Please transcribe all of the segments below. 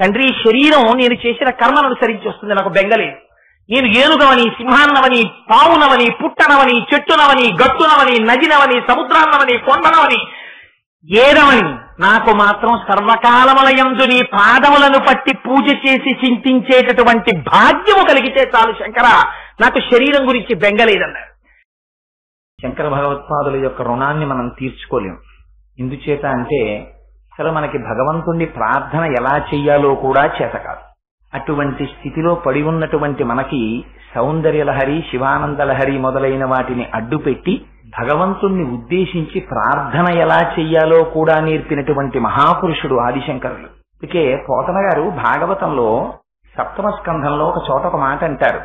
తండ్రి శరీరం నేను చేసిన కర్మను అనుసరించి వస్తుంది, నాకు బెంగలేదు. నేను ఏనుగవని, సింహాన్నవని, పావునవని, పుట్టనవని, చెట్టునవని, గట్టునవని, నదినవని, సముద్రాన్నవని, కొండనవని, ఏదవని, నాకు మాత్రం సర్వకాలములయందు నీ పాదములను పట్టి పూజ చేసి చింతించేటటువంటి భాగ్యము కలిగితే చాలు శంకర, నాకు శరీరం గురించి బెంగలేదన్నారు. శంకర భగవత్పాదుల యొక్క రుణాన్ని మనం తీర్చుకోలేం. ఎందుచేత అంటే అసలు మనకి భగవంతుణ్ణి ప్రార్థన ఎలా చెయ్యాలో కూడా చేత కాదు. అటువంటి స్థితిలో పడి ఉన్నటువంటి మనకి సౌందర్యలహరి, శివానందలహరి మొదలైన వాటిని అడ్డుపెట్టి భగవంతుణ్ణి ఉద్దేశించి ప్రార్థన ఎలా చెయ్యాలో కూడా నేర్పినటువంటి మహాపురుషుడు ఆదిశంకరులు. అందుకే పోతన గారు భాగవతంలో సప్తమ స్కంధంలో ఒక చోట ఒక మాట అంటారు,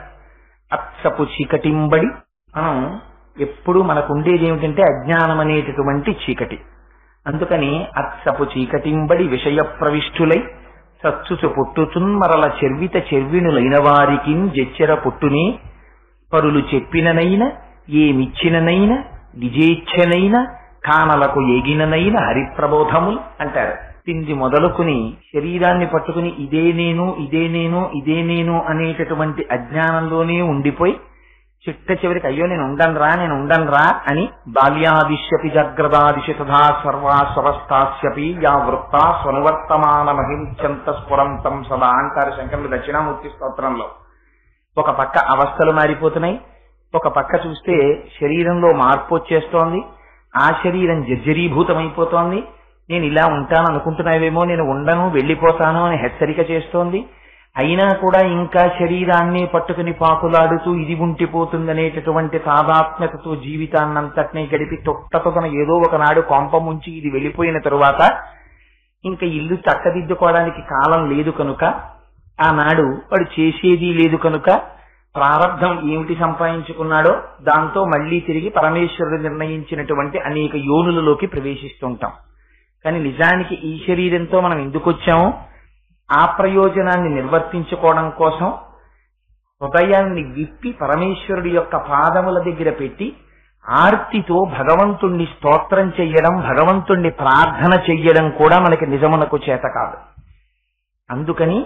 అత్సపు చీకటింబడి. మనం ఎప్పుడు మనకు ఉండేది ఏమిటంటే అజ్ఞానం అనేటటువంటి చీకటి. అందుకని అత్సపు చీకటింబడి విషయ ప్రవిష్టులై సత్సుచు పుట్టుచున్మరల చెర్విత చెర్వినులైన వారికి జెచ్చెర పుట్టుని పరులు చెప్పిననైన ఏమిచ్చిననైన నిజేచ్ఛనైన కానలకు ఎగిననైన హరిప్రబోధములు అంటారు. తిండి మొదలుకుని శరీరాన్ని పట్టుకుని ఇదే నేను ఇదే నేను ఇదే నేను అనేటటువంటి అజ్ఞానంలోనే ఉండిపోయి చిట్ట చివరికి అయ్యో నేను ఉండనురా అని బాల్యాదిశ్యపి జాగ్రదాదిశి తథా సర్వాస్వస్థాస్యపి యా వృత్త స్వనువర్తమాన మహించంత స్ఫురంతం సదా అంటారు శంకరులు దక్షిణామూర్తి స్తోత్రంలో. ఒక పక్క అవస్థలు మారిపోతున్నాయి, ఒక పక్క చూస్తే శరీరంలో మార్పు వచ్చేస్తోంది, ఆ శరీరం జర్జరీభూతమైపోతోంది. నేను ఇలా ఉంటాను అనుకుంటున్నావేమో, నేను ఉండను వెళ్ళిపోతాను అని హెచ్చరిక చేస్తోంది. అయినా కూడా ఇంకా శరీరాన్ని పట్టుకుని పాకులాడుతూ ఇది ఉంటిపోతుందనేటటువంటి తాదాత్మ్యతతో జీవితాన్నంతటినీ గడిపి తొట్టతొన ఏదో ఒకనాడు కొంప ముంచి ఇది వెళ్ళిపోయిన తరువాత ఇంకా ఇల్లు చక్కదిద్దుకోవడానికి కాలం లేదు కనుక, ఆనాడు వాడు చేసేది లేదు కనుక ప్రారంధం ఏమిటి సంపాదించుకున్నాడో దాంతో మళ్లీ తిరిగి పరమేశ్వరుడు నిర్ణయించినటువంటి అనేక యోనులలోకి ప్రవేశిస్తుంటాం. కానీ నిజానికి ఈ శరీరంతో మనం ఎందుకు వచ్చామో ఆ ప్రయోజనాన్ని నిర్వర్తించుకోవడం కోసం హృదయాన్ని విప్పి పరమేశ్వరుడి యొక్క పాదముల దగ్గర పెట్టి ఆర్తితో భగవంతుణ్ణి స్తోత్రం చెయ్యడం, భగవంతుణ్ణి ప్రార్థన చెయ్యడం కూడా మనకి నిజమునకు చేత కాదు. అందుకని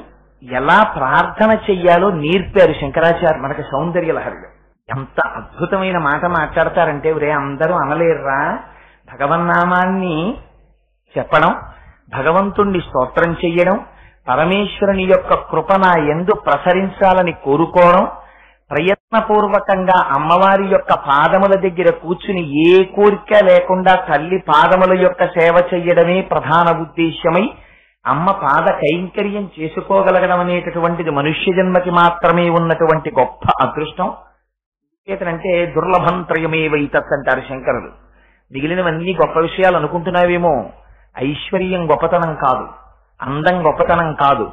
ఎలా ప్రార్థన చెయ్యాలో నేర్పారు శంకరాచార్య మనకి సౌందర్యలహరిలో. ఎంత అద్భుతమైన మాట మాట్లాడతారంటే, ఒరే అందరూ అనలేర్రా, భగవన్నామాన్ని చెప్పడం, భగవంతుణ్ణి స్తోత్రం చెయ్యడం, పరమేశ్వరుని యొక్క కృప నా యందు ప్రసరించాలని కోరుకోవడం, ప్రయత్నపూర్వకంగా అమ్మవారి యొక్క పాదముల దగ్గర కూర్చుని ఏ కోరిక లేకుండా తల్లి పాదముల యొక్క సేవ చెయ్యడమే ప్రధాన ఉద్దేశ్యమై అమ్మ పాద కైంకర్యం చేసుకోగలగడం అనేటటువంటిది మనుష్య జన్మకి మాత్రమే ఉన్నటువంటి గొప్ప అదృష్టం. చేతనంటే దుర్లభం త్రయమేవైతత్ అంటారు శంకరులు. మిగిలినవన్నీ గొప్ప విషయాలు అనుకుంటున్నావేమో, ఐశ్వర్యం గొప్పతనం కాదు, అందం గొప్పతనం కాదు,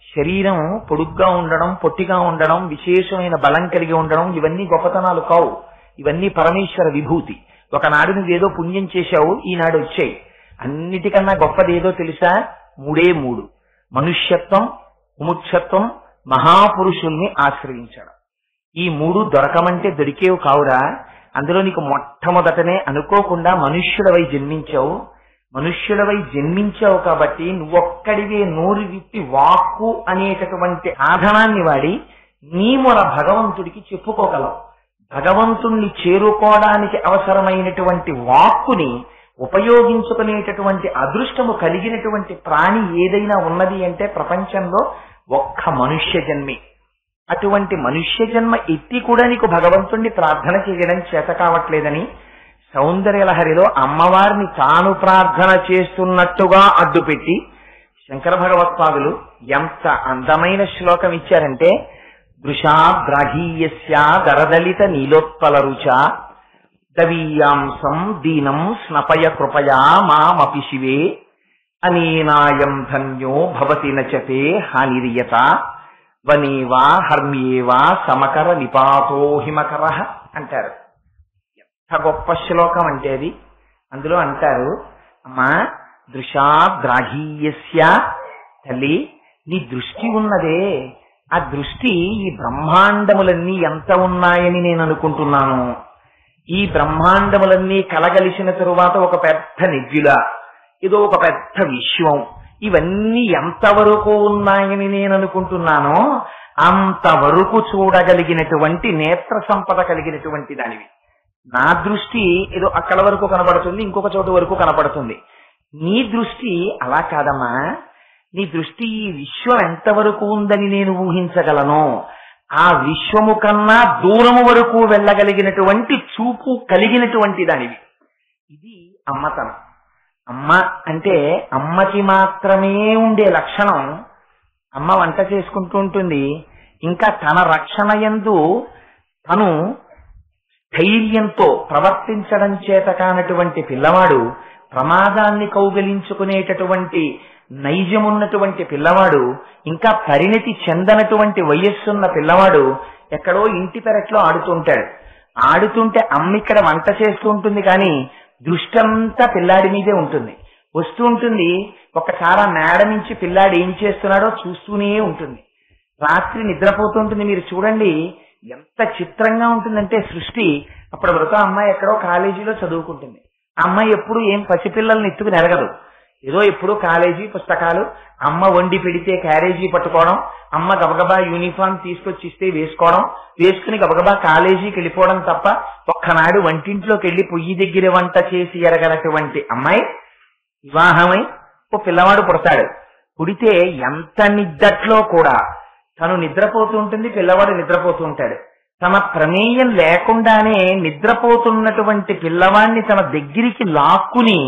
శరీరం పొడుగ్గా ఉండడం, పొట్టిగా ఉండడం, విశేషమైన బలం కలిగి ఉండడం ఇవన్నీ గొప్పతనాలు కావు. ఇవన్నీ పరమేశ్వర విభూతి. ఒకనాడు నువ్వేదో పుణ్యం చేశావు, ఈనాడు వచ్చాయి. అన్నిటికన్నా గొప్పదేదో తెలుసా? మూడే మూడు: మనుష్యత్వం, ముముక్షత్వం, మహాపురుషుల్ని ఆశ్రయించడం. ఈ మూడు దొరకమంటే దొరికేవు కావురా. అందులో నీకు మొట్టమొదటనే అనుకోకుండా మనుష్యుడవై జన్మించావు. మనుష్యుడవై జన్మించావు కాబట్టి నువ్వొక్కడివే నోరు విప్పి వాక్కు అనేటటువంటి సాధనాన్ని వాడి నీ మొర భగవంతుడికి చెప్పుకోగలవు. భగవంతుణ్ణి చేరుకోవడానికి అవసరమైనటువంటి వాక్కుని ఉపయోగించుకునేటటువంటి అదృష్టము కలిగినటువంటి ప్రాణి ఏదైనా ఉన్నది అంటే ప్రపంచంలో ఒక్క మనుష్య జన్మే. అటువంటి మనుష్య జన్మ ఎత్తి కూడా నీకు భగవంతుణ్ణి ప్రార్థన చేయడం చేత కావట్లేదని సౌందర్యలహరిలో అమ్మవారిని తాను ప్రార్థన చేస్తున్నట్టుగా అడ్డుపెట్టి శంకర భగవత్పాదులు ఎంత అందమైన శ్లోకం ఇచ్చారంటే, దృశా ద్రాఘీయస్య దరదలిత నీలోత్పల రుచ దవీయాంసం దీనం స్నపయ కృపయా మామపి శివే అనేనాయం ధన్యో భవతి నచతే హానిరియత వనేవా హర్మ్యేవా సమకర నిపాతో హిమకర అంటారు. గొప్ప శ్లోకం అంటే అది. అందులో అంటారు, అమ్మా దృశా ద్రాఘీయస్య, తల్లి నీ దృష్టి ఉన్నదే, ఆ దృష్టి ఈ బ్రహ్మాండములన్నీ ఎంత ఉన్నాయని నేను అనుకుంటున్నాను. ఈ బ్రహ్మాండములన్నీ కలగలిసిన తరువాత ఒక పెద్ద నెగ్గులా, ఏదో ఒక పెద్ద విశ్వం, ఇవన్నీ ఎంతవరకు ఉన్నాయని నేను అనుకుంటున్నానో అంతవరకు చూడగలిగినటువంటి నేత్ర సంపద కలిగినటువంటి దానివి. నా దృష్టి ఏదో అక్కడ వరకు కనబడుతుంది, ఇంకొక చోటు వరకు కనబడుతుంది. నీ దృష్టి అలా కాదమ్మా. నీ దృష్టి ఈ విశ్వం ఎంతవరకు ఉందని నేను ఊహించగలను. ఆ విశ్వము కన్నా దూరము వరకు వెళ్ళగలిగినటువంటి చూపు కలిగినటువంటి దానివి. ఇది అమ్మతనం. అమ్మ అంటే అమ్మకి మాత్రమే ఉండే లక్షణం. అమ్మ వంట చేసుకుంటూ ఉంటుంది. ఇంకా తన రక్షణ యందు తను ధైర్యంతో ప్రవర్తించడం చేత కానటువంటి పిల్లవాడు, ప్రమాదాన్ని కౌగలించుకునేటటువంటి నైజమున్నటువంటి పిల్లవాడు, ఇంకా పరిణతి చెందనటువంటి వయస్సున్న పిల్లవాడు ఎక్కడో ఇంటి పెరట్లో ఆడుతుంటాడు. ఆడుతుంటే అమ్మ ఇక్కడ వంట చేస్తూ ఉంటుంది, కానీ దృష్టంతా పిల్లాడి మీదే ఉంటుంది. వస్తూ ఉంటుంది. ఒకసారి మేడ నుంచి పిల్లాడు ఏం చేస్తున్నాడో చూస్తూనే ఉంటుంది. రాత్రి నిద్రపోతుంటుంది. మీరు చూడండి ఎంత చిత్రంగా ఉంటుందంటే సృష్టి. అప్పటి వరకు అమ్మాయి ఎక్కడో కాలేజీలో చదువుకుంటుంది. ఆ అమ్మాయి ఎప్పుడు ఏం పసిపిల్లల్ని ఎత్తుకుని ఎరగదు. ఏదో ఎప్పుడు కాలేజీ పుస్తకాలు, అమ్మ వండి పెడితే క్యారేజీ పట్టుకోవడం, అమ్మ గబగబా యూనిఫామ్ తీసుకొచ్చి ఇస్తే వేసుకోవడం, వేసుకుని గబగబా కాలేజీకి వెళ్ళిపోవడం తప్ప ఒక్కనాడు వంటింట్లోకి వెళ్లి పొయ్యి దగ్గర వంట చేసి ఎరగనటువంటి అమ్మాయి వివాహమై ఓ పిల్లవాడు పుడతాడు. పుడితే ఎంత నిద్దట్లో కూడా తను నిద్రపోతూ ఉంటుంది, పిల్లవాడు నిద్రపోతూ ఉంటాడు. తన ప్రమేయం లేకుండానే నిద్రపోతున్నటువంటి పిల్లవాడిని తన దగ్గరికి లాక్కుని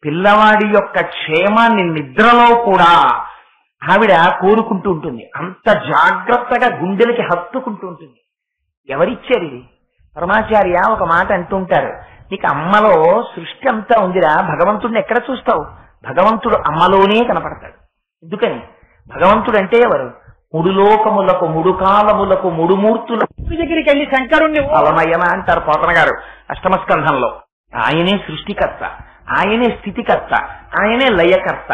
పిల్లవాడి యొక్క క్షేమాన్ని నిద్రలో కూడా ఆవిడ కోరుకుంటూ ఉంటుంది. అంత జాగ్రత్తగా గుండెలకి హత్తుకుంటూ ఉంటుంది. ఎవరిచ్చారు ఇది? పరమాచార్య ఒక మాట అంటుంటారు, నీకు అమ్మలో సృష్టి అంతా ఉందిరా, భగవంతుడిని ఎక్కడ చూస్తావు? భగవంతుడు అమ్మలోనే కనపడతాడు. ఎందుకని? భగవంతుడు అంటే ఎవరు? మూడు లోకములకు, మూడు కాలములకు, మూడు మూర్తులకు దగ్గరికి వెళ్ళి శంకరుణ్ణి అలమయ్యమ అంటారు పోతన గారు అష్టమస్కంధంలో. ఆయనే సృష్టికర్త, ఆయనే స్థితికర్త, ఆయనే లయకర్త.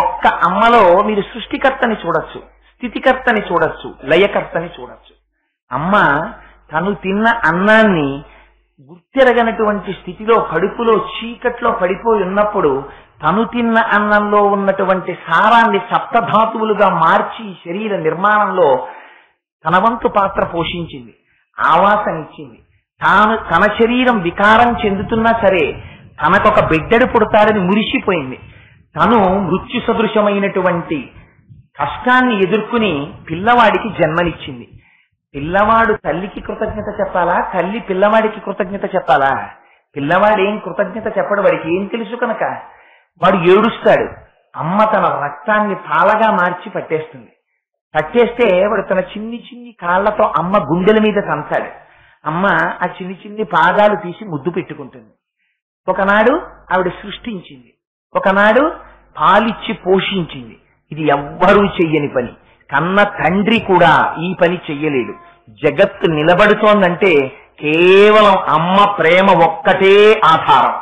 ఒక్క అమ్మలో మీరు సృష్టికర్తని చూడొచ్చు, స్థితికర్తని చూడొచ్చు, లయకర్తని చూడొచ్చు. అమ్మ తను తిన్న అన్నాన్ని గుర్తెరగనటువంటి స్థితిలో కడుపులో చీకట్లో పడిపోయి ఉన్నప్పుడు తను తిన్న అన్నంలో ఉన్నటువంటి సారాన్ని సప్తధాతువులుగా మార్చి శరీర నిర్మాణంలో తన వంతు పాత్ర పోషించింది, ఆవాసనిచ్చింది. తన శరీరం వికారం చెందుతున్నా సరే తనకొక బిడ్డడు పుడతాడని మురిసిపోయింది. తను మృత్యు సదృశమైనటువంటి కష్టాన్ని ఎదుర్కొని పిల్లవాడికి జన్మనిచ్చింది. పిల్లవాడు తల్లికి కృతజ్ఞత చెప్పాలా, తల్లి పిల్లవాడికి కృతజ్ఞత చెప్పాలా? పిల్లవాడేం కృతజ్ఞత చెప్పడు, వాడికి ఏం తెలుసు కనుక వాడు ఏడుస్తాడు. అమ్మ తన రక్తాన్ని పాలగా మార్చి పట్టేస్తుంది. పట్టేస్తే వాడు తన చిన్ని చిన్ని కాళ్లతో అమ్మ గుండెల మీద తంతాడు. అమ్మ ఆ చిన్ని చిన్ని పాదాలు తీసి ముద్దు పెట్టుకుంటుంది. ఒకనాడు ఆవిడ సృష్టించింది, ఒకనాడు పాలిచ్చి పోషించింది. ఇది ఎవ్వరూ చెయ్యని పని. కన్న తండ్రి కూడా ఈ పని చెయ్యలేడు. జగత్తు నిలబడుతోందంటే కేవలం అమ్మ ప్రేమ ఒక్కటే ఆధారం.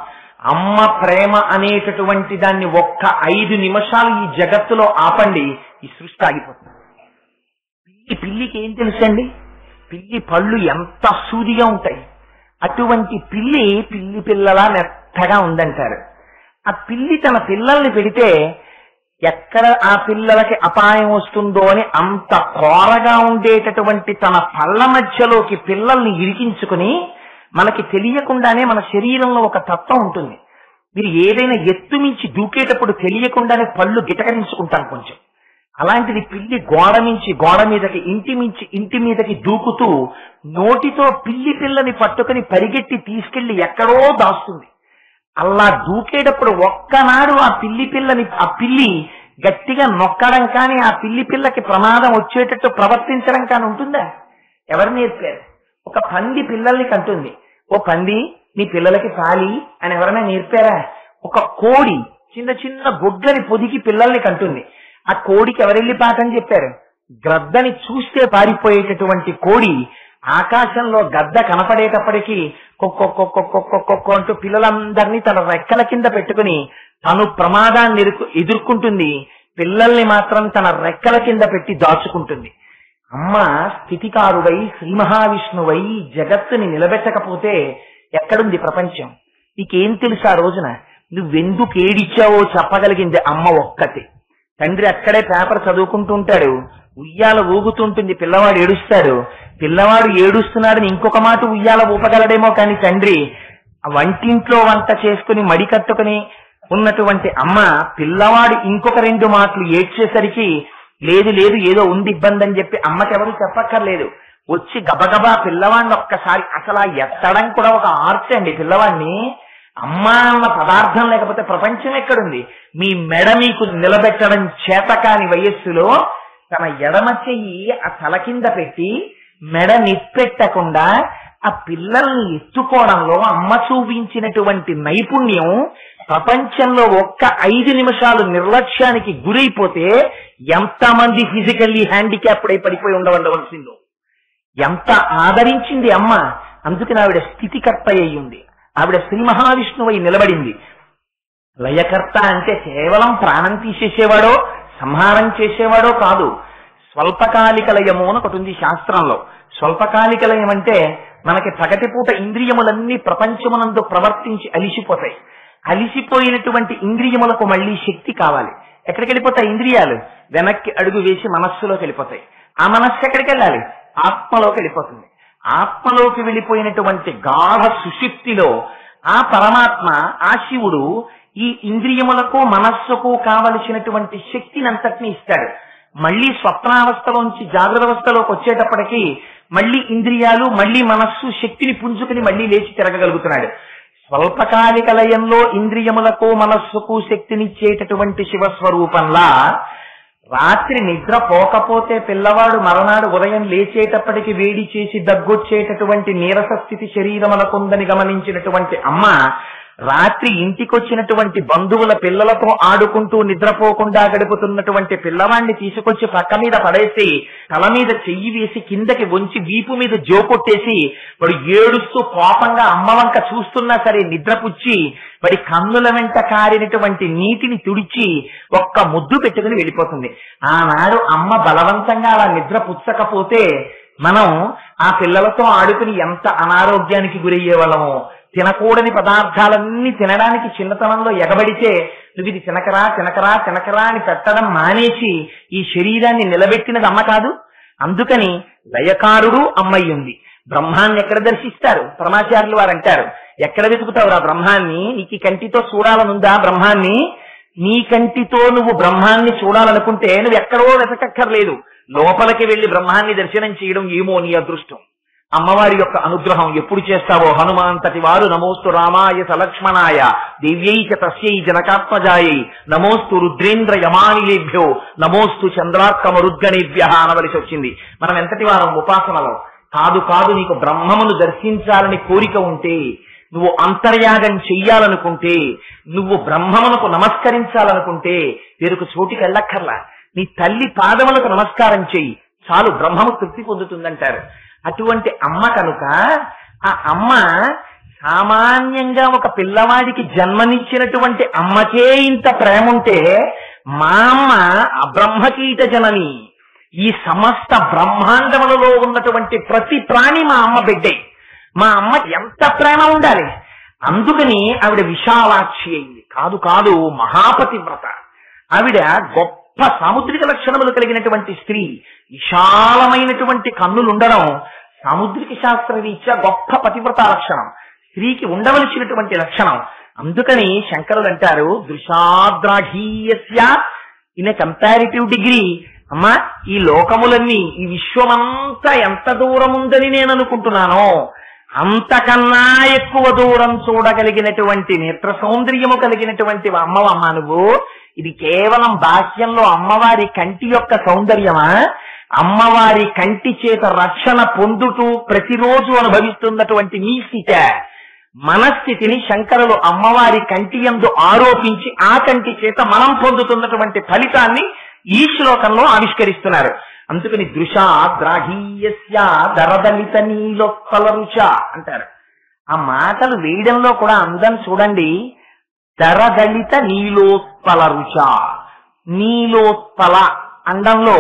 అమ్మ ప్రేమ అనేటటువంటి దాన్ని ఒక్క 5 నిమిషాలు ఈ జగత్తులో ఆపండి, ఈ సృష్టి ఆగిపోతుంది. పిల్లికి ఏం తెలుసండి? పిల్లి పళ్ళు ఎంత సూదిగా ఉంటాయి. అటువంటి పిల్లి పిల్లలా మెత్తగా ఉందంటారు. ఆ పిల్లి తన పిల్లల్ని పెడితే ఎక్కడ ఆ పిల్లలకి అపాయం వస్తుందో అని అంత కోరగా ఉండేటటువంటి తన పళ్ళ మధ్యలోకి పిల్లల్ని ఇరికించుకుని, మనకి తెలియకుండానే మన శరీరంలో ఒక తత్వం ఉంటుంది. మీరు ఏదైనా ఎత్తు మించి దూకేటప్పుడు తెలియకుండానే పళ్ళు గిటకరించుకుంటాం కొంచెం. అలాంటిది పిల్లి గోడ మించి గోడ మీదకి, ఇంటి మించి ఇంటి మీదకి దూకుతూ నోటితో పిల్లి పిల్లని పట్టుకుని పరిగెట్టి తీసుకెళ్లి ఎక్కడో దాస్తుంది. అలా దూకేటప్పుడు ఒక్కనాడు ఆ పిల్లి గట్టిగా నొక్కడం కానీ, ఆ పిల్లి పిల్లకి ప్రమాదం వచ్చేటట్టు ప్రవర్తించడం కానీ ఉంటుందా? ఎవరు నేర్పారు? ఒక పంది పిల్లల్ని కంటుంది. ఓ పంది నీ పిల్లలకి పాలి అని ఎవరైనా నేర్పారా? ఒక కోడి చిన్న చిన్న గుడ్లని పొదిగి పిల్లల్ని కంటుంది. ఆ కోడికి ఎవరెళ్ళి పాఠం చెప్పారు? గ్రద్దని చూస్తే పారిపోయేటటువంటి కోడి ఆకాశంలో గద్ద కనపడేటప్పటికీ కొక్కొక్కొక్కొక్కొక్కొక్కొ అంటూ పిల్లలందరినీ తన రెక్కల కింద పెట్టుకుని తను ప్రమాదాన్ని ఎదుర్కొంటుంది. పిల్లల్ని మాత్రం తన రెక్కల కింద పెట్టి దాచుకుంటుంది. అమ్మ స్థితికారుడై శ్రీ మహావిష్ణువై జగత్తుని నిలబెట్టకపోతే ఎక్కడుంది ప్రపంచం? నీకేం తెలుసు? ఆ రోజున నువ్వెందుకు ఏడిచావో చెప్పగలిగింది అమ్మ ఒక్కతే. తండ్రి అక్కడే పేపర్ చదువుకుంటూ ఉంటాడు, ఉయ్యాల ఊగుతుంటుంది, పిల్లవాడు ఏడుస్తాడు. పిల్లవాడు ఏడుస్తున్నాడని ఇంకొక మాట ఉయ్యాల ఊపగలడేమో కానీ తండ్రి వంటింట్లో వంట చేసుకుని మడి కట్టుకుని ఉన్నటువంటి అమ్మ పిల్లవాడు ఇంకొక 2 మాటలు ఏడ్చేసరికి లేదు లేదు ఏదో ఉంది ఇబ్బంది అని చెప్పి అమ్మకెవరు చెప్పక్కర్లేదు, వచ్చి గబగబా పిల్లవాడిని ఒక్కసారి అసలు ఎత్తడం కూడా ఒక ఆర్ట్ అండి. పిల్లవాడిని అమ్మ అన్న పదార్థం లేకపోతే ప్రపంచం ఎక్కడుంది? మీ మెడ మీకు నిలబెట్టడం చేతకాని వయస్సులో తన ఎడమ చెయ్యి ఆ తల కింద పెట్టి మెడ నిప్పెట్టకుండా ఆ పిల్లల్ని ఎత్తుకోవడంలో అమ్మ చూపించినటువంటి నైపుణ్యం ప్రపంచంలో ఒక్క 5 నిమిషాలు నిర్లక్ష్యానికి గురైపోతే ఎంతమంది ఫిజికల్లీ హ్యాండిక్యాప్డ్ అయి పడిపోయి ఉండవలసిందో. ఎంత ఆదరించింది అమ్మ. అందుకని ఆవిడ స్థితికర్త అయ్యింది. ఆవిడ శ్రీ మహావిష్ణువై నిలబడింది. లయకర్త అంటే కేవలం ప్రాణం తీసేసేవాడో సంహారం చేసేవాడో కాదు. స్వల్పకాలిక లయము అని ఒకటి ఉంది శాస్త్రంలో. స్వల్పకాలిక లయం అంటే మనకి పగటిపూట ఇంద్రియములన్నీ ప్రపంచమునందు ప్రవర్తించి అలిసిపోతాయి. అలిసిపోయినటువంటి ఇంద్రియములకు మళ్ళీ శక్తి కావాలి. ఎక్కడికి వెళ్ళిపోతాయి ఇంద్రియాలు? వెనక్కి అడుగు వేసి మనస్సులోకి వెళ్ళిపోతాయి. ఆ మనస్సు ఎక్కడికి వెళ్ళాలి? ఆత్మలోకి వెళ్ళిపోతుంది. ఆత్మలోకి వెళ్ళిపోయినటువంటి గాఢ సుషుప్తిలో ఆ పరమాత్మ, ఆ శివుడు ఈ ఇంద్రియములకు మనస్సుకు కావలసినటువంటి శక్తిని అంతటినీ ఇస్తాడు. మళ్ళీ స్వప్నావస్థలోంచి జాగ్రత్త అవస్థలోకి వచ్చేటప్పటికి మళ్ళీ ఇంద్రియాలు, మళ్ళీ మనస్సు శక్తిని పుంజుకుని మళ్ళీ లేచి తిరగగలుగుతున్నాడు. స్వల్పకాలిక లయంలో ఇంద్రియములకు మనస్సుకు శక్తినిచ్చేటటువంటి శివస్వరూపంలా రాత్రి నిద్ర పోకపోతే పిల్లవాడు మరనాడు ఉదయం లేచేటప్పటికి వేడి చేసి దగ్గొచ్చేటటువంటి నీరస స్థితి శరీరములకుందని గమనించినటువంటి అమ్మ రాత్రి ఇంటికొచ్చినటువంటి బంధువుల పిల్లలతో ఆడుకుంటూ నిద్రపోకుండా గడుపుతున్నటువంటి పిల్లవాడిని తీసుకొచ్చి పక్క మీద పడేసి తల మీద చెయ్యి వేసి కిందకి వంచి వీపు మీద జోకొట్టేసి వాడు ఏడుస్తూ కోపంగా అమ్మ వంక చూస్తున్నా సరే నిద్రపుచ్చి వాడి కన్నుల వెంట కారినటువంటి నీటిని తుడిచి ఒక్క ముద్దు పెట్టుకుని వెళ్ళిపోతుంది. ఆనాడు అమ్మ బలవంతంగా అలా నిద్ర పుచ్చకపోతే మనం ఆ పిల్లలతో ఆడుకుని ఎంత అనారోగ్యానికి గురయ్యే వాళ్ళమో. తినకూడని పదార్థాలన్నీ తినడానికి చిన్నతనంలో ఎగబడితే నువ్వు ఇది తినకరా తినకరా తినకరా అని పెట్టడం మానేసి ఈ శరీరాన్ని నిలబెట్టినది అమ్మ కాదు. అందుకని లయకారుడు అమ్మయ్యుంది. బ్రహ్మాన్ని ఎక్కడ దర్శిస్తారు? పరమాచార్యులు వారు అంటారు, ఎక్కడ వెతుకుతావురా బ్రహ్మాన్ని? నీకు కంటితో చూడాలనుందా బ్రహ్మాన్ని? నీ కంటితో నువ్వు బ్రహ్మాన్ని చూడాలనుకుంటే నువ్వు ఎక్కడో వెతకక్కర్లేదు, లోపలికి వెళ్లి బ్రహ్మాన్ని దర్శనం చేయడం ఏమో నీ అదృష్టం. అమ్మవారి యొక్క అనుగ్రహం ఎప్పుడు చేస్తావో హనుమాంతటి వారు నమోస్తు రామాయ సలక్ష్మణాయ దివ్యైక తస్యై జనకాత్మజాయై నమోస్తు రుద్రేంద్ర యమానిలేభ్యో నమోస్తు చంద్రార్కమరుద్గణేభ్య అనవలసి వచ్చింది. మనం ఎంతటి వారం ఉపాసనలో కాదు కాదు నీకు బ్రహ్మమును దర్శించాలని కోరిక ఉంటే, నువ్వు అంతర్యాగం చెయ్యాలనుకుంటే, నువ్వు బ్రహ్మమునకు నమస్కరించాలనుకుంటే వేరొక చోటికి వెళ్ళక్కర్లా, నీ తల్లి పాదములకు నమస్కారం చెయ్యి చాలు, బ్రహ్మము తృప్తి పొందుతుందంటారు. అటువంటి అమ్మ కనుక ఆ అమ్మ సామాన్యంగా ఒక పిల్లవాడికి జన్మనిచ్చినటువంటి అమ్మకే ఇంత ప్రేమ ఉంటే మా అమ్మ అబ్రహ్మకీట జనని. ఈ సమస్త బ్రహ్మాండములలో ఉన్నటువంటి ప్రతి ప్రాణి మా అమ్మ బిడ్డే. మా అమ్మ ఎంత ప్రేమ ఉండాలి. అందుకని ఆవిడ విశాలాక్షి అయింది. కాదు కాదు మహాపతివ్రత. ఆవిడ గొప్ప సాముద్రిక లక్షణములు కలిగినటువంటి స్త్రీ. విశాలమైనటువంటి కన్నులుండడం సాముద్రిక శాస్త్ర రీత్యా గొప్ప పతివ్రత లక్షణం, స్త్రీకి ఉండవలసినటువంటి లక్షణం. అందుకని శంకరులు అంటారు దృశాద్రాఘీయస్య ఇన్ ఎ కంపారిటివ్ డిగ్రీ. అమ్మా ఈ లోకములన్నీ, ఈ విశ్వమంతా ఎంత దూరం ఉందని నేను అనుకుంటున్నానో అంతకన్నా ఎక్కువ దూరం చూడగలిగినటువంటి నేత్ర సౌందర్యము కలిగినటువంటి అమ్మవమ్మ నువ్వు. ఇది కేవలం బాహ్యంలో అమ్మవారి కంటి యొక్క సౌందర్యమా? అమ్మవారి కంటి చేత రక్షణ పొందుతూ ప్రతిరోజు అనుభవిస్తున్నటువంటి నీ స్థితి, మనస్థితిని శంకరులు అమ్మవారి కంటి యందు ఆరోపించి ఆ కంటి చేత మనం పొందుతున్నటువంటి ఫలితాన్ని ఈ శ్లోకంలో ఆవిష్కరిస్తున్నారు. అందుకని దృశాద్రాఘీయస్య దరదలిత నీలోత్పల రుచ అంటారు. ఆ మాటలు వేయడంలో కూడా అందం చూడండి. దరదలిత నీలోత్పల రుచ. నీలోత్పల అండంలో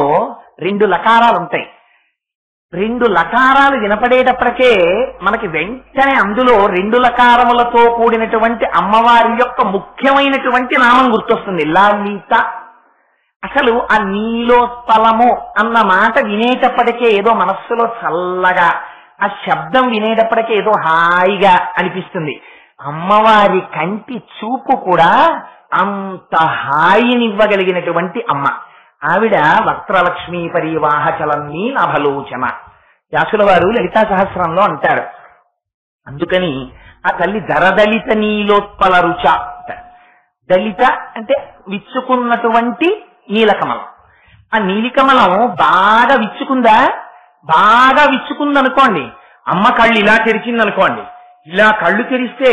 2 లకారాలు ఉంటాయి. 2 లకారాలు వినపడేటప్పటికే మనకి వెంటనే అందులో 2 లకారములతో కూడినటువంటి అమ్మవారి యొక్క ముఖ్యమైనటువంటి నామం గుర్తొస్తుంది, లలిత. అసలు ఆ నీలోత్పలము అన్న మాట వినేటప్పటికే ఏదో మనస్సులో చల్లగా, ఆ శబ్దం వినేటప్పటికే ఏదో హాయిగా అనిపిస్తుంది. అమ్మవారి కంటి చూపు కూడా అంత హాయినివ్వగలిగినటువంటి అమ్మ. ఆవిడ వక్త్రలక్ష్మీ పరివాహ చలన్నీ నభలోచన. వ్యాసుల వారు లలితా సహస్రంలో అంటారు. అందుకని ఆ తల్లి దరదలిత నీలోత్పల రుచ. దళిత అంటే విచ్చుకున్నటువంటి నీలకమలం. ఆ నీలికమలం బాగా విచ్చుకుందా? బాగా విచ్చుకుందనుకోండి, అమ్మ కళ్ళు ఇలా తెరిచిందనుకోండి, ఇలా కళ్ళు తెరిస్తే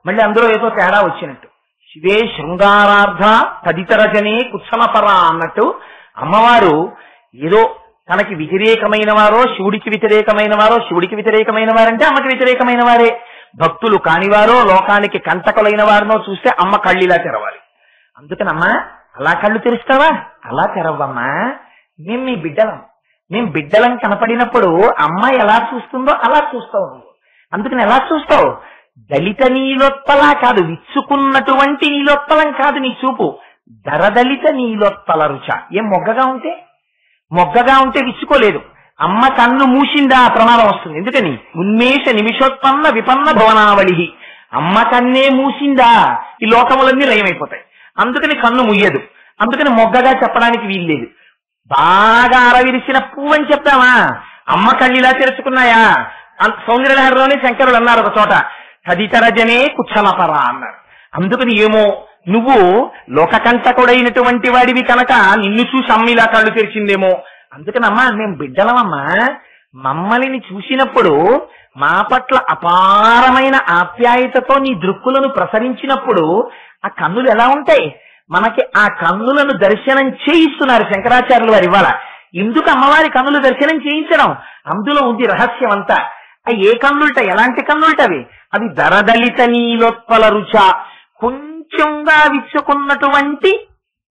మళ్ళీ అందులో ఏదో తేడా వచ్చినట్టు. శివే శృంగారార్థ తదితరజనే కుత్సనపర అన్నట్టు అమ్మవారు ఏదో తనకి వ్యతిరేకమైన వారో శివుడికి వ్యతిరేకమైన వారో, శివుడికి వ్యతిరేకమైన వారంటే అమ్మకి వ్యతిరేకమైన వారే, భక్తులు కానివారో లోకానికి కంటకులైన వారినో చూస్తే అమ్మ కళ్ళు ఇలా తెరవాలి. అందుకనమ్మా అలా కళ్ళు తెరుస్తావా? అలా తెరవమ్మా, మేము మీ బిడ్డలం. మేము బిడ్డలం కనపడినప్పుడు అమ్మ ఎలా చూస్తుందో అలా చూస్తావు నువ్వు. అందుకని ఎలా చూస్తావు? దళిత నీలోత్పల కాదు, విచ్చుకున్నటువంటి నీలోత్పలం కాదు నీ చూపు, దరదలిత నీలోత్పల రుచ. ఏం మొగ్గగా ఉంటే విచ్చుకోలేదు. అమ్మ కన్ను మూసిందా ప్రమాదం వస్తుంది. ఎందుకని? ఉన్మేష నిమిషోత్పన్న విపన్న భవనావళి. అమ్మ కన్నే మూసిందా ఈ లోకములన్నీ లయమైపోతాయి. అందుకని కన్ను ముయ్యదు. అందుకని మొగ్గగా చెప్పడానికి వీల్లేదు. బాగా అరవిరిసిన పువ్వు అని చెప్తామా? అమ్మ కళ్ళు ఇలా తెరుచుకున్నాయా? సౌందర్యలహరిలోనే శంకరులు అన్నారు ఒక చోట, తదితరజనే కుచ్చలపర అన్నారు. అందుకని ఏమో నువ్వు లోకకంటకుడైనటువంటి వాడివి కనుక నిన్ను చూసి అమ్మ ఇలా కళ్ళు తెరిచిందేమో. అందుకనమ్మా మేము బిడ్డలమమ్మా, మమ్మల్ని చూసినప్పుడు మా పట్ల అపారమైన ఆప్యాయతతో నీ దృక్కులను ప్రసరించినప్పుడు ఆ కన్నులు ఎలా ఉంటాయి? మనకి ఆ కన్నులను దర్శనం చేయిస్తున్నారు శంకరాచార్యులు వారు ఇవాళ. ఎందుకు అమ్మవారి కన్నులు దర్శనం చేయించడం? అందులో ఉంది రహస్యం అంతా. ఏ కన్నులట? ఎలాంటి కన్నులటవి? అవి దరదలిత నీలోత్పల రుచ, కొంచెంగా విచ్చుకున్నటువంటి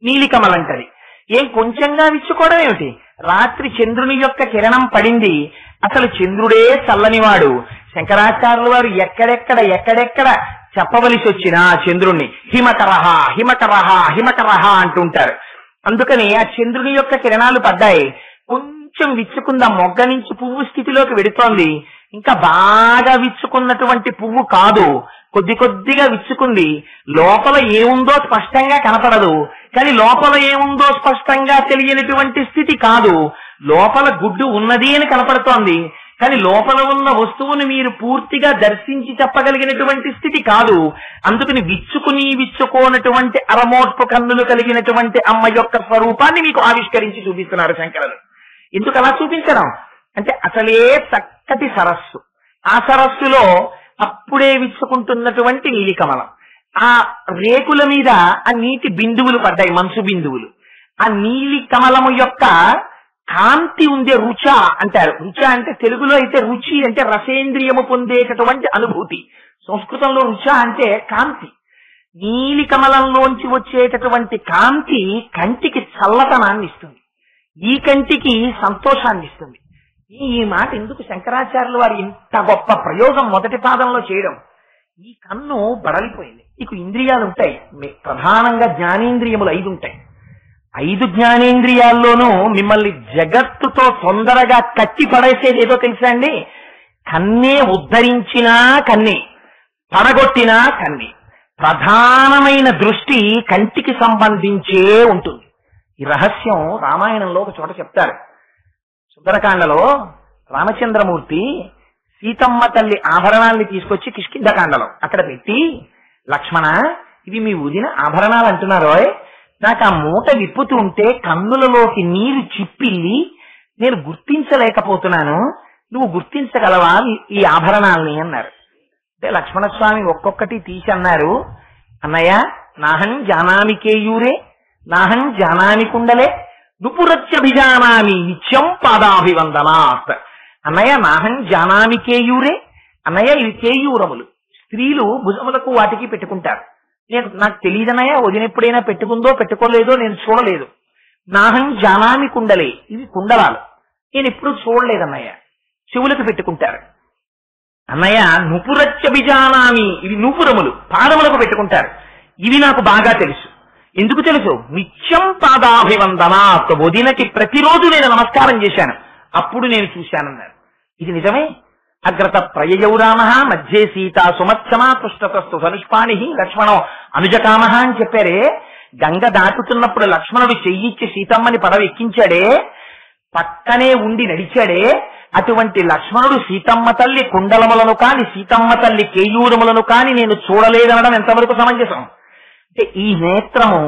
నీలికమలంటది. ఏం కొంచెంగా విచ్చుకోవడం ఏమిటి? రాత్రి చంద్రుని యొక్క కిరణం పడింది, అసలు చంద్రుడే చల్లనివాడు. శంకరాచార్యుల వారు ఎక్కడెక్కడ చెప్పవలసి వచ్చినా చంద్రుణ్ణి హిమకరహ హిమకరహ హిమకరహ అంటుంటారు. అందుకని ఆ చంద్రుని యొక్క కిరణాలు పడ్డాయి, కొంచెం విచ్చుకుందా, మొగ్గ నుంచి పువ్వు స్థితిలోకి వెడుతోంది. ఇంకా బాగా విచ్చుకున్నటువంటి పువ్వు కాదు, కొద్దిగా విచ్చుకుంది. లోపల ఏముందో స్పష్టంగా కనపడదు, కానీ లోపల ఏముందో స్పష్టంగా తెలియనటువంటి స్థితి కాదు. లోపల గుడ్డు ఉన్నది అని కనపడుతోంది, కానీ లోపల ఉన్న వస్తువుని మీరు పూర్తిగా దర్శించి చెప్పగలిగినటువంటి స్థితి కాదు. అందుకని విచ్చుకోనటువంటి అరమోట్పు కన్నులు కలిగినటువంటి అమ్మ యొక్క స్వరూపాన్ని మీకు ఆవిష్కరించి చూపిస్తున్నారు శంకరులు. ఎందుకు అలా చూపించడం అంటే, అసలే చక్కటి సరస్సు, ఆ సరస్సులో అప్పుడే విచ్చుకుంటున్నటువంటి నీలికమలం. ఆ రేకుల మీద ఆ నీటి బిందువులు పడ్డాయి, మంచు బిందువులు. ఆ నీలి కమలము యొక్క కాంతి ఉండే రుచ అంటారు. రుచ అంటే తెలుగులో అయితే రుచి అంటే రసేంద్రియము పొందేటటువంటి అనుభూతి. సంస్కృతంలో రుచ అంటే కాంతి. నీలి కమలంలోంచి వచ్చేటటువంటి కాంతి కంటికి చల్లతనాన్ని ఇస్తుంది, ఈ కంటికి సంతోషాన్ని ఇస్తుంది. ఈ మాట ఎందుకు శంకరాచార్యులు వారు ఇంత గొప్ప ప్రయోగం మొదటి పాదంలో చేయడం? ఈ కన్ను బడలిపోయింది. నీకు ఇంద్రియాలు ఉంటాయి, ప్రధానంగా జ్ఞానేంద్రియములు 5 ఉంటాయి. 5 జ్ఞానేంద్రియాల్లోనూ మిమ్మల్ని జగత్తుతో తొందరగా కట్టి పడేసేది ఏదో తెలుసా అండి? కన్నే ఉద్ధరించినా కన్నే, పడగొట్టినా కన్నే. ప్రధానమైన దృష్టి కంటికి సంబంధించే ఉంటుంది. ఈ రహస్యం రామాయణంలో ఒక చోట చెప్తారు. సుందరకాండలో రామచంద్రమూర్తి సీతమ్మ తల్లి ఆభరణాల్ని తీసుకొచ్చి కిష్కింధకాండలో అక్కడ పెట్టి, లక్ష్మణ ఇవి మీ వదిన ఆభరణాలు అంటున్నారో, నాకు ఆ మూట విప్పుతూ ఉంటే కన్నులలోకి నీరు చిప్పిల్లి నేను గుర్తించలేకపోతున్నాను, నువ్వు గుర్తించగలవా ఈ ఆభరణాలని అన్నారు. అంటే లక్ష్మణస్వామి ఒక్కొక్కటి తీసి అన్నారు, అన్నయ్య నాహం జానామి కేయూరే నాహం జానామి కుండలే నుపురత్యభిజానామి నిత్యం పాదాభివందనాత్. అన్నయ్య నాహం జానామి కేయూరే, అన్నయ్య ఇవి కేయూరములు, స్త్రీలు భుజములకు వాటికి పెట్టుకుంటారు. నాకు తెలియదన్నయ్య, వదిన ఎప్పుడైనా పెట్టుకుందో పెట్టుకోలేదో నేను చూడలేదు. నాహం జానామి కుండలే, ఇవి కుండలాలు, నేను ఎప్పుడు చూడలేదన్నయ్య, చెవులకు పెట్టుకుంటారు. అన్నయ్య నుపురత్యభిజానామి, ఇవి నూపురములు, పాదములకు పెట్టుకుంటారు, ఇవి నాకు బాగా తెలుసు. ఎందుకు తెలుసు? నిత్యం పాదాభివందనాత్, వదినకి ప్రతిరోజు నేను నమస్కారం చేశాను, అప్పుడు నేను చూశానన్నారు. ఇది నిజమే. అగ్రత ప్రయయౌ రామ మధ్యే సీత సుమత్సమా పృష్ఠతస్తు ధనుష్పాణి లక్ష్మణో అనుజకామ అని చెప్పారే. గంగ దాటుతున్నప్పుడు లక్ష్మణుడు చెయ్యిచ్చి సీతమ్మని పడవ ఎక్కించాడే, పక్కనే ఉండి నడిచాడే. అటువంటి లక్ష్మణుడు సీతమ్మ తల్లి కుండలములను కాని సీతమ్మ తల్లి కేయూరములను కాని నేను చూడలేదనడం ఎంతవరకు సమంజసం? అంటే ఈ నేత్రము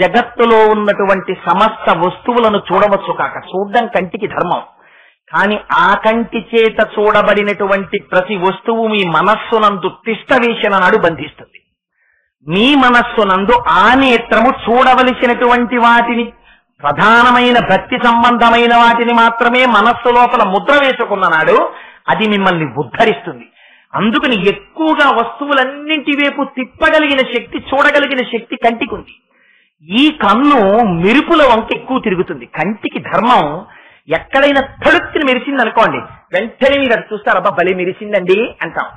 జగత్తులో ఉన్నటువంటి సమస్త వస్తువులను చూడవచ్చు కాక, చూడడం కంటికి ధర్మం. కానీ ఆ కంటి చేత చూడబడినటువంటి ప్రతి వస్తువు మీ మనస్సునందు తిష్టవేసిన నాడు బంధిస్తుంది. మీ మనస్సునందు ఆ నేత్రము చూడవలసినటువంటి వాటిని, ప్రధానమైన భక్తి సంబంధమైన వాటిని మాత్రమే మనస్సు లోపల ముద్ర వేసుకున్న నాడు అది మిమ్మల్ని ఉద్ధరిస్తుంది. అందుకని ఎక్కువగా వస్తువులన్నింటి వైపు తిప్పగలిగిన శక్తి, చూడగలిగిన శక్తి కంటికి ఉంది. ఈ కన్ను మెరుపుల వంక ఎక్కువ తిరుగుతుంది. కంటికి ధర్మం ఎక్కడైనా తడుక్కుని మెరిసింది అనుకోండి, వెంటనే మీరు అది చూస్తారు, అబ్బా భలే మెరిసిందండి అంటాం.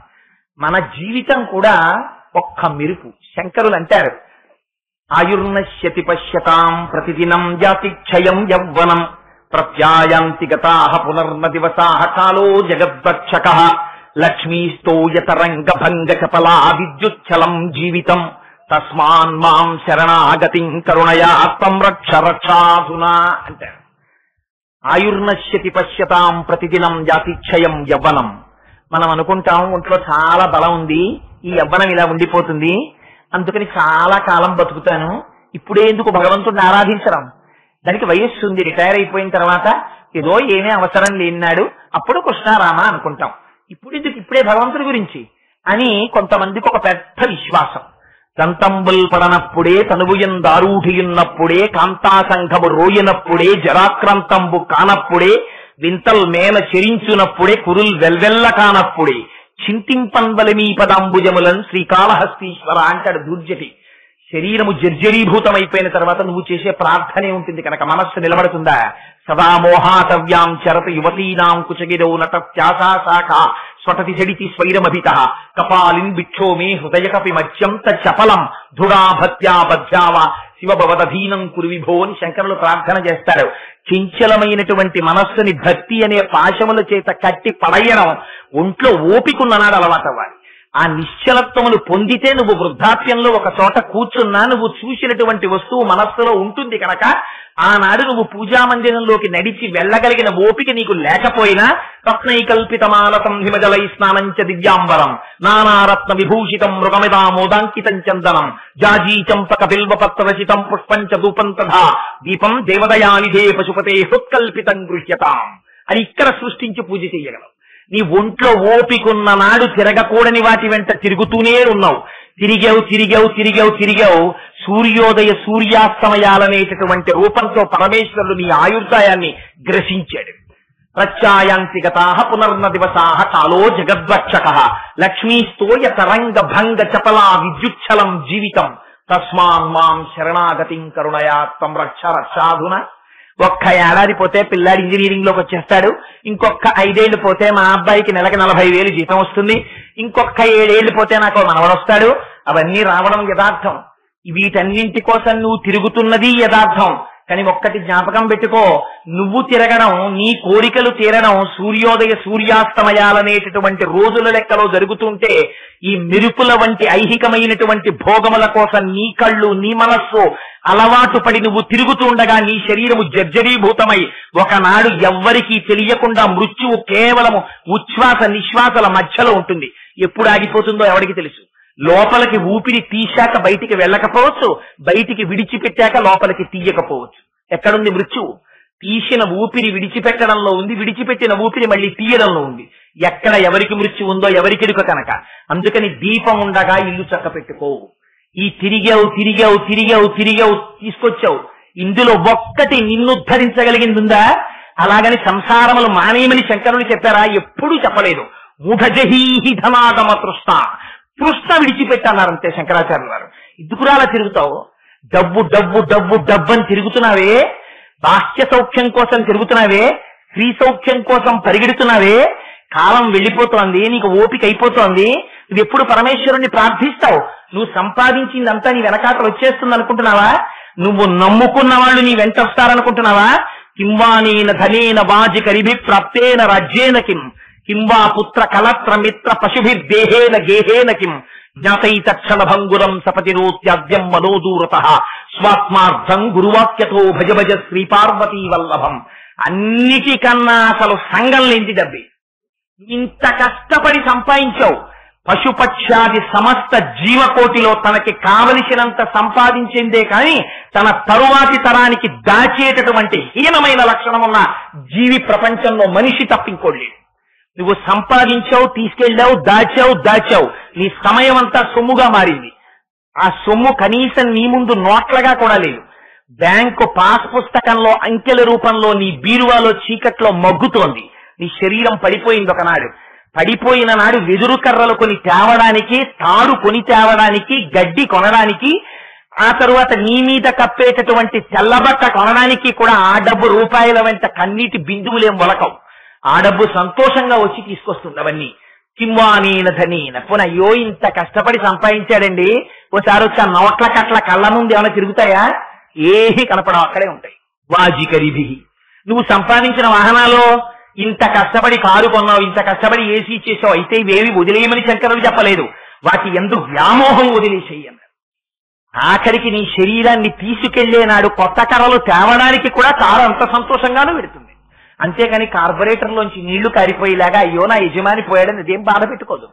మన జీవితం కూడా ఒక్క మెరుపు. శంకరులు అంటారు, ఆయుర్నశ్యతి పశ్యతాం ప్రతిదినం జాతి క్షయం యవ్వనం ప్రత్యాయాంతి గతాః పునర్న దివసాః కాలో జగద్వక్షకః లక్ష్మీస్తోయతరంగ భంగ చపలా విద్యుచ్చలం జీవితం తస్మాన్ మాం శరణాగతిం కరుణయా త్వం రక్ష రక్షాధునా అంటారు. ఆయుర్నశ్యతి పశ్యతాం ప్రతిదినం జాతిక్షయం యవ్వనం. మనం అనుకుంటాం ఒంట్లో చాలా బలం ఉంది, ఈ యవ్వనం ఇలా ఉండిపోతుంది, అందుకని చాలా కాలం బతుకుతాను, ఇప్పుడే ఎందుకు భగవంతుడిని ఆరాధించడం? దానికి వయస్సు ఉంది, రిటైర్ అయిపోయిన తర్వాత ఏదో ఏమీ అవసరం లేనాడు అప్పుడు కృష్ణారామ అనుకుంటాం. ఇప్పుడు ఎందుకు, ఇప్పుడే భగవంతుడి గురించి అని కొంతమందికి ఒక పెద్ద విశ్వాసం. దంతంబుల్ పడనప్పుడే తనువుయందారూఢియున్నప్పుడే కాంతాసంఘము రోయనప్పుడే జరాక్రాంతంబు కానప్పుడే వింతల్ మేల చెరించునప్పుడే కురుల్ వెల్వెల్ల కానప్పుడే చింతింపన్వలమీ పదాంబుజములన్ శ్రీకాళహస్తీశ్వర అంటాడు దూర్జటి. శరీరము జర్జరీభూతమైపోయిన తర్వాత నువ్వు చేసే ప్రార్థనే ఉంటుంది కనుక మనస్సు నిలబడుతుందా? సదా మోహాతవ్యాం చరత యువతీనాం కుచగిరౌ నటత్యాశా శాఖ స్వటతి జడితి స్వైరమభిత కపాలిన్ బిక్షో మే హృదయ కపి మత్స్యం తపలం ధృడా భక్త్యా బధ్యావ శివభవదధీనం కురు విభో అని శంకరులు ప్రార్థన చేస్తారు. చంచలమైనటువంటి మనస్సుని భక్తి అనే పాశముల చేత కట్టి పడయడం ఒంట్లో ఓపికన్ననాడు అలవాటవ్వాలి. ఆ నిశ్చలత్వములు పొందితే నువ్వు వృద్ధాప్యంలో ఒక చోట కూర్చున్నా నువ్వు చూసినటువంటి వస్తువు మనస్సులో ఉంటుంది కనుక ఆనాడు నువ్వు పూజా మందిరంలోకి నడిచి వెళ్ళగలిగిన ఓపిక నీకు లేకపోయినా రత్నైకల్పితమాలతం హిమజలై స్నానంచ దివ్యాంబరం నానారత్న విభూషితం మృగమిదామోదాంకితం చందనం జాజీ చంపక బిల్వపత్రరచితం పుష్పంచ ధూపం తథా దీపం దేవదయానిధే పశుపతే హృత్కల్పితం గృహ్యతాం అని ఇక్కడ సృష్టించి పూజ చెయ్యగలవు. నీ ఒంట్లో ఓపికన్న నాడు తిరగకూడని వాటి వెంట తిరుగుతూనే ఉన్నావు. తిరిగావు సూర్యోదయ సూర్యాస్తమయాలనేటటువంటి రూపంతో పరమేశ్వరుడు నీ ఆయుర్దాయాన్ని గ్రసించాడు. ప్రత్యాయాంతి గతాః పునర్న దివసాః కాలో జగద్వక్షకః లక్ష్మీస్తోయ తరంగ భంగ చపలా విద్యుచ్చలం జీవితం తస్మాన్ మాం శరణాగతిం కరుణయా త్వం రక్ష రక్షాధునా. ఒక్క ఏడాది పోతే పిల్లాడి ఇంజనీరింగ్ లోకి వచ్చేస్తాడు, ఇంకొక 5 ఏళ్లు పోతే మా అబ్బాయికి నెలకి 40,000 జీతం వస్తుంది, ఇంకొక 7 ఏళ్లు పోతే నాకు మనవడొస్తాడు. అవన్నీ రావడం యథార్థం. వీటన్నింటి కోసం నువ్వు తిరుగుతున్నది యథార్థం. కానీ ఒక్కటి జ్ఞాపకం పెట్టుకో, నువ్వు తిరగడం, నీ కోరికలు తీరడం సూర్యోదయ సూర్యాస్తమయాలనేటటువంటి రోజుల లెక్కలో జరుగుతుంటే ఈ మెరుపుల వంటి ఐహికమైనటువంటి భోగముల కోసం నీ కళ్ళు నీ మనస్సు అలవాటు పడి నువ్వు తిరుగుతుండగా నీ శరీరము జర్జరీభూతమై ఒకనాడు ఎవ్వరికీ తెలియకుండా మృత్యువు కేవలము ఉచ్ఛ్వాస నిశ్వాసల మధ్యలో ఉంటుంది. ఎప్పుడు ఆగిపోతుందో ఎవరికి తెలుసు. లోపలికి ఊపిరి తీశాక బయటికి వెళ్ళకపోవచ్చు, బయటికి విడిచిపెట్టాక లోపలికి తీయకపోవచ్చు. ఎక్కడుంది మృత్యువు? తీసిన ఊపిరి విడిచిపెట్టడంలో ఉంది, విడిచిపెట్టిన ఊపిరి మళ్ళీ తీయడంలో ఉంది. ఎక్కడ ఎవరికి మృత్యు ఉందో ఎవరికిరుక కనుక. అందుకని దీపం ఉండగా ఇల్లు చక్క పెట్టుకో. ఈ తిరిగావు తీసుకొచ్చావు, ఇందులో ఒక్కటి నిన్నుద్ధరించగలిగింది ఉందా? అలాగని సంసారములు మానేయమని శంకరులు చెప్పారా? ఎప్పుడూ చెప్పలేదు. మూఢజహీహి ధనాగమ తృష్ణ విడిచిపెట్టన్నారంతే శంకరాచార్యులు గారు. ఎందుకురా అలా తిరుగుతావు? డబ్బు అని తిరుగుతున్నావే, బాహ్య సౌఖ్యం కోసం తిరుగుతున్నావే, స్త్రీ సౌఖ్యం కోసం పరిగెడుతున్నావే, కాలం వెళ్ళిపోతోంది, నీకు ఓపిక అయిపోతోంది. నువ్వు ఎప్పుడు పరమేశ్వరుణ్ణి ప్రార్థిస్తావు? నువ్వు సంపాదించిందంతా నీ వెనకాతలు వచ్చేస్తుంది అనుకుంటున్నావా? నువ్వు నమ్ముకున్న వాళ్ళు నీ వెంట వస్తారనుకుంటున్నావా? కింవానేన ధనేన వాజి కరిభి ప్రాప్తేన రాజ్యేన కిం కింవా పుత్ర కలత్ర మిత్ర పశుభిర్దేహేన గేహేన కిం జ్ఞాతైతక్షణ భంగురం సపతిరోత్యాద్యం మనోదూరత స్వాత్మార్థం గురువాక్యతో భజ భజ శ్రీ పార్వతీ వల్లభం. అన్నిటికన్నా అసలు సంఘం లేంటి డబ్బి. ఇంత కష్టపడి సంపాదించావు. పశుపక్షాది సమస్త జీవకోటిలో తనకి కావలసినంత సంపాదించిందే కాని తన తరువాతి తరానికి దాచేటటువంటి హీనమైన లక్షణం ఉన్న జీవి ప్రపంచంలో మనిషి తప్పింకోలేదు. నువ్వు సంపాదించావు, తీసుకెళ్ళావు, దాచావు. నీ సమయం అంతా సొమ్ముగా మారింది. ఆ సొమ్ము కనీసం నీ ముందు నోట్లగా కూడా లేదు. బ్యాంకు పాస్ పుస్తకంలో అంకెల రూపంలో నీ బీరువాలో చీకట్లో మగ్గుతోంది. నీ శరీరం పడిపోయింది. ఒకనాడు పడిపోయిన నాడు వెదురు కర్రలు కొని తేవడానికి, తాడు కొని తేవడానికి, గడ్డి కొనడానికి, ఆ తరువాత నీ మీద కప్పేటటువంటి తెల్లబట్ట కొనడానికి కూడా ఆ డబ్బు రూపాయల వెంట కన్నీటి బిందువులేం మొలకవు. ఆ డబ్బు సంతోషంగా వచ్చి తీసుకొస్తుంది అవన్నీ. కింవానేన ధనేన పోన అయ్యో ఇంత కష్టపడి సంపాదించాడండి, ఓసారి వచ్చి ఆ నోట్ల కట్ల కళ్ళ ముందు ఏమైనా తిరుగుతాయా? ఏహి కనపడం, అక్కడే ఉంటాయి. వాజికరిభి నువ్వు సంపాదించిన వాహనాలు ఇంత కష్టపడి కారు కొన్నావు, ఇంత కష్టపడి ఏసీ చేసావు, అయితే ఇవేవి వదిలేయమని శంకరుడు చెప్పలేదు. వాటి ఎందు వ్యామోహం వదిలేసేయన్నారు. ఆఖరికి నీ శరీరాన్ని తీసుకెళ్లే నాడు కొత్త కర్రలు తేవడానికి కూడా కారు అంత సంతోషంగానూ పెడుతుంది. అంతేకాని కార్పొరేటర్లోంచి నీళ్లు కారిపోయేలాగా అయ్యో నా యజమాని పోయాడని అదేం బాధ పెట్టుకోదు.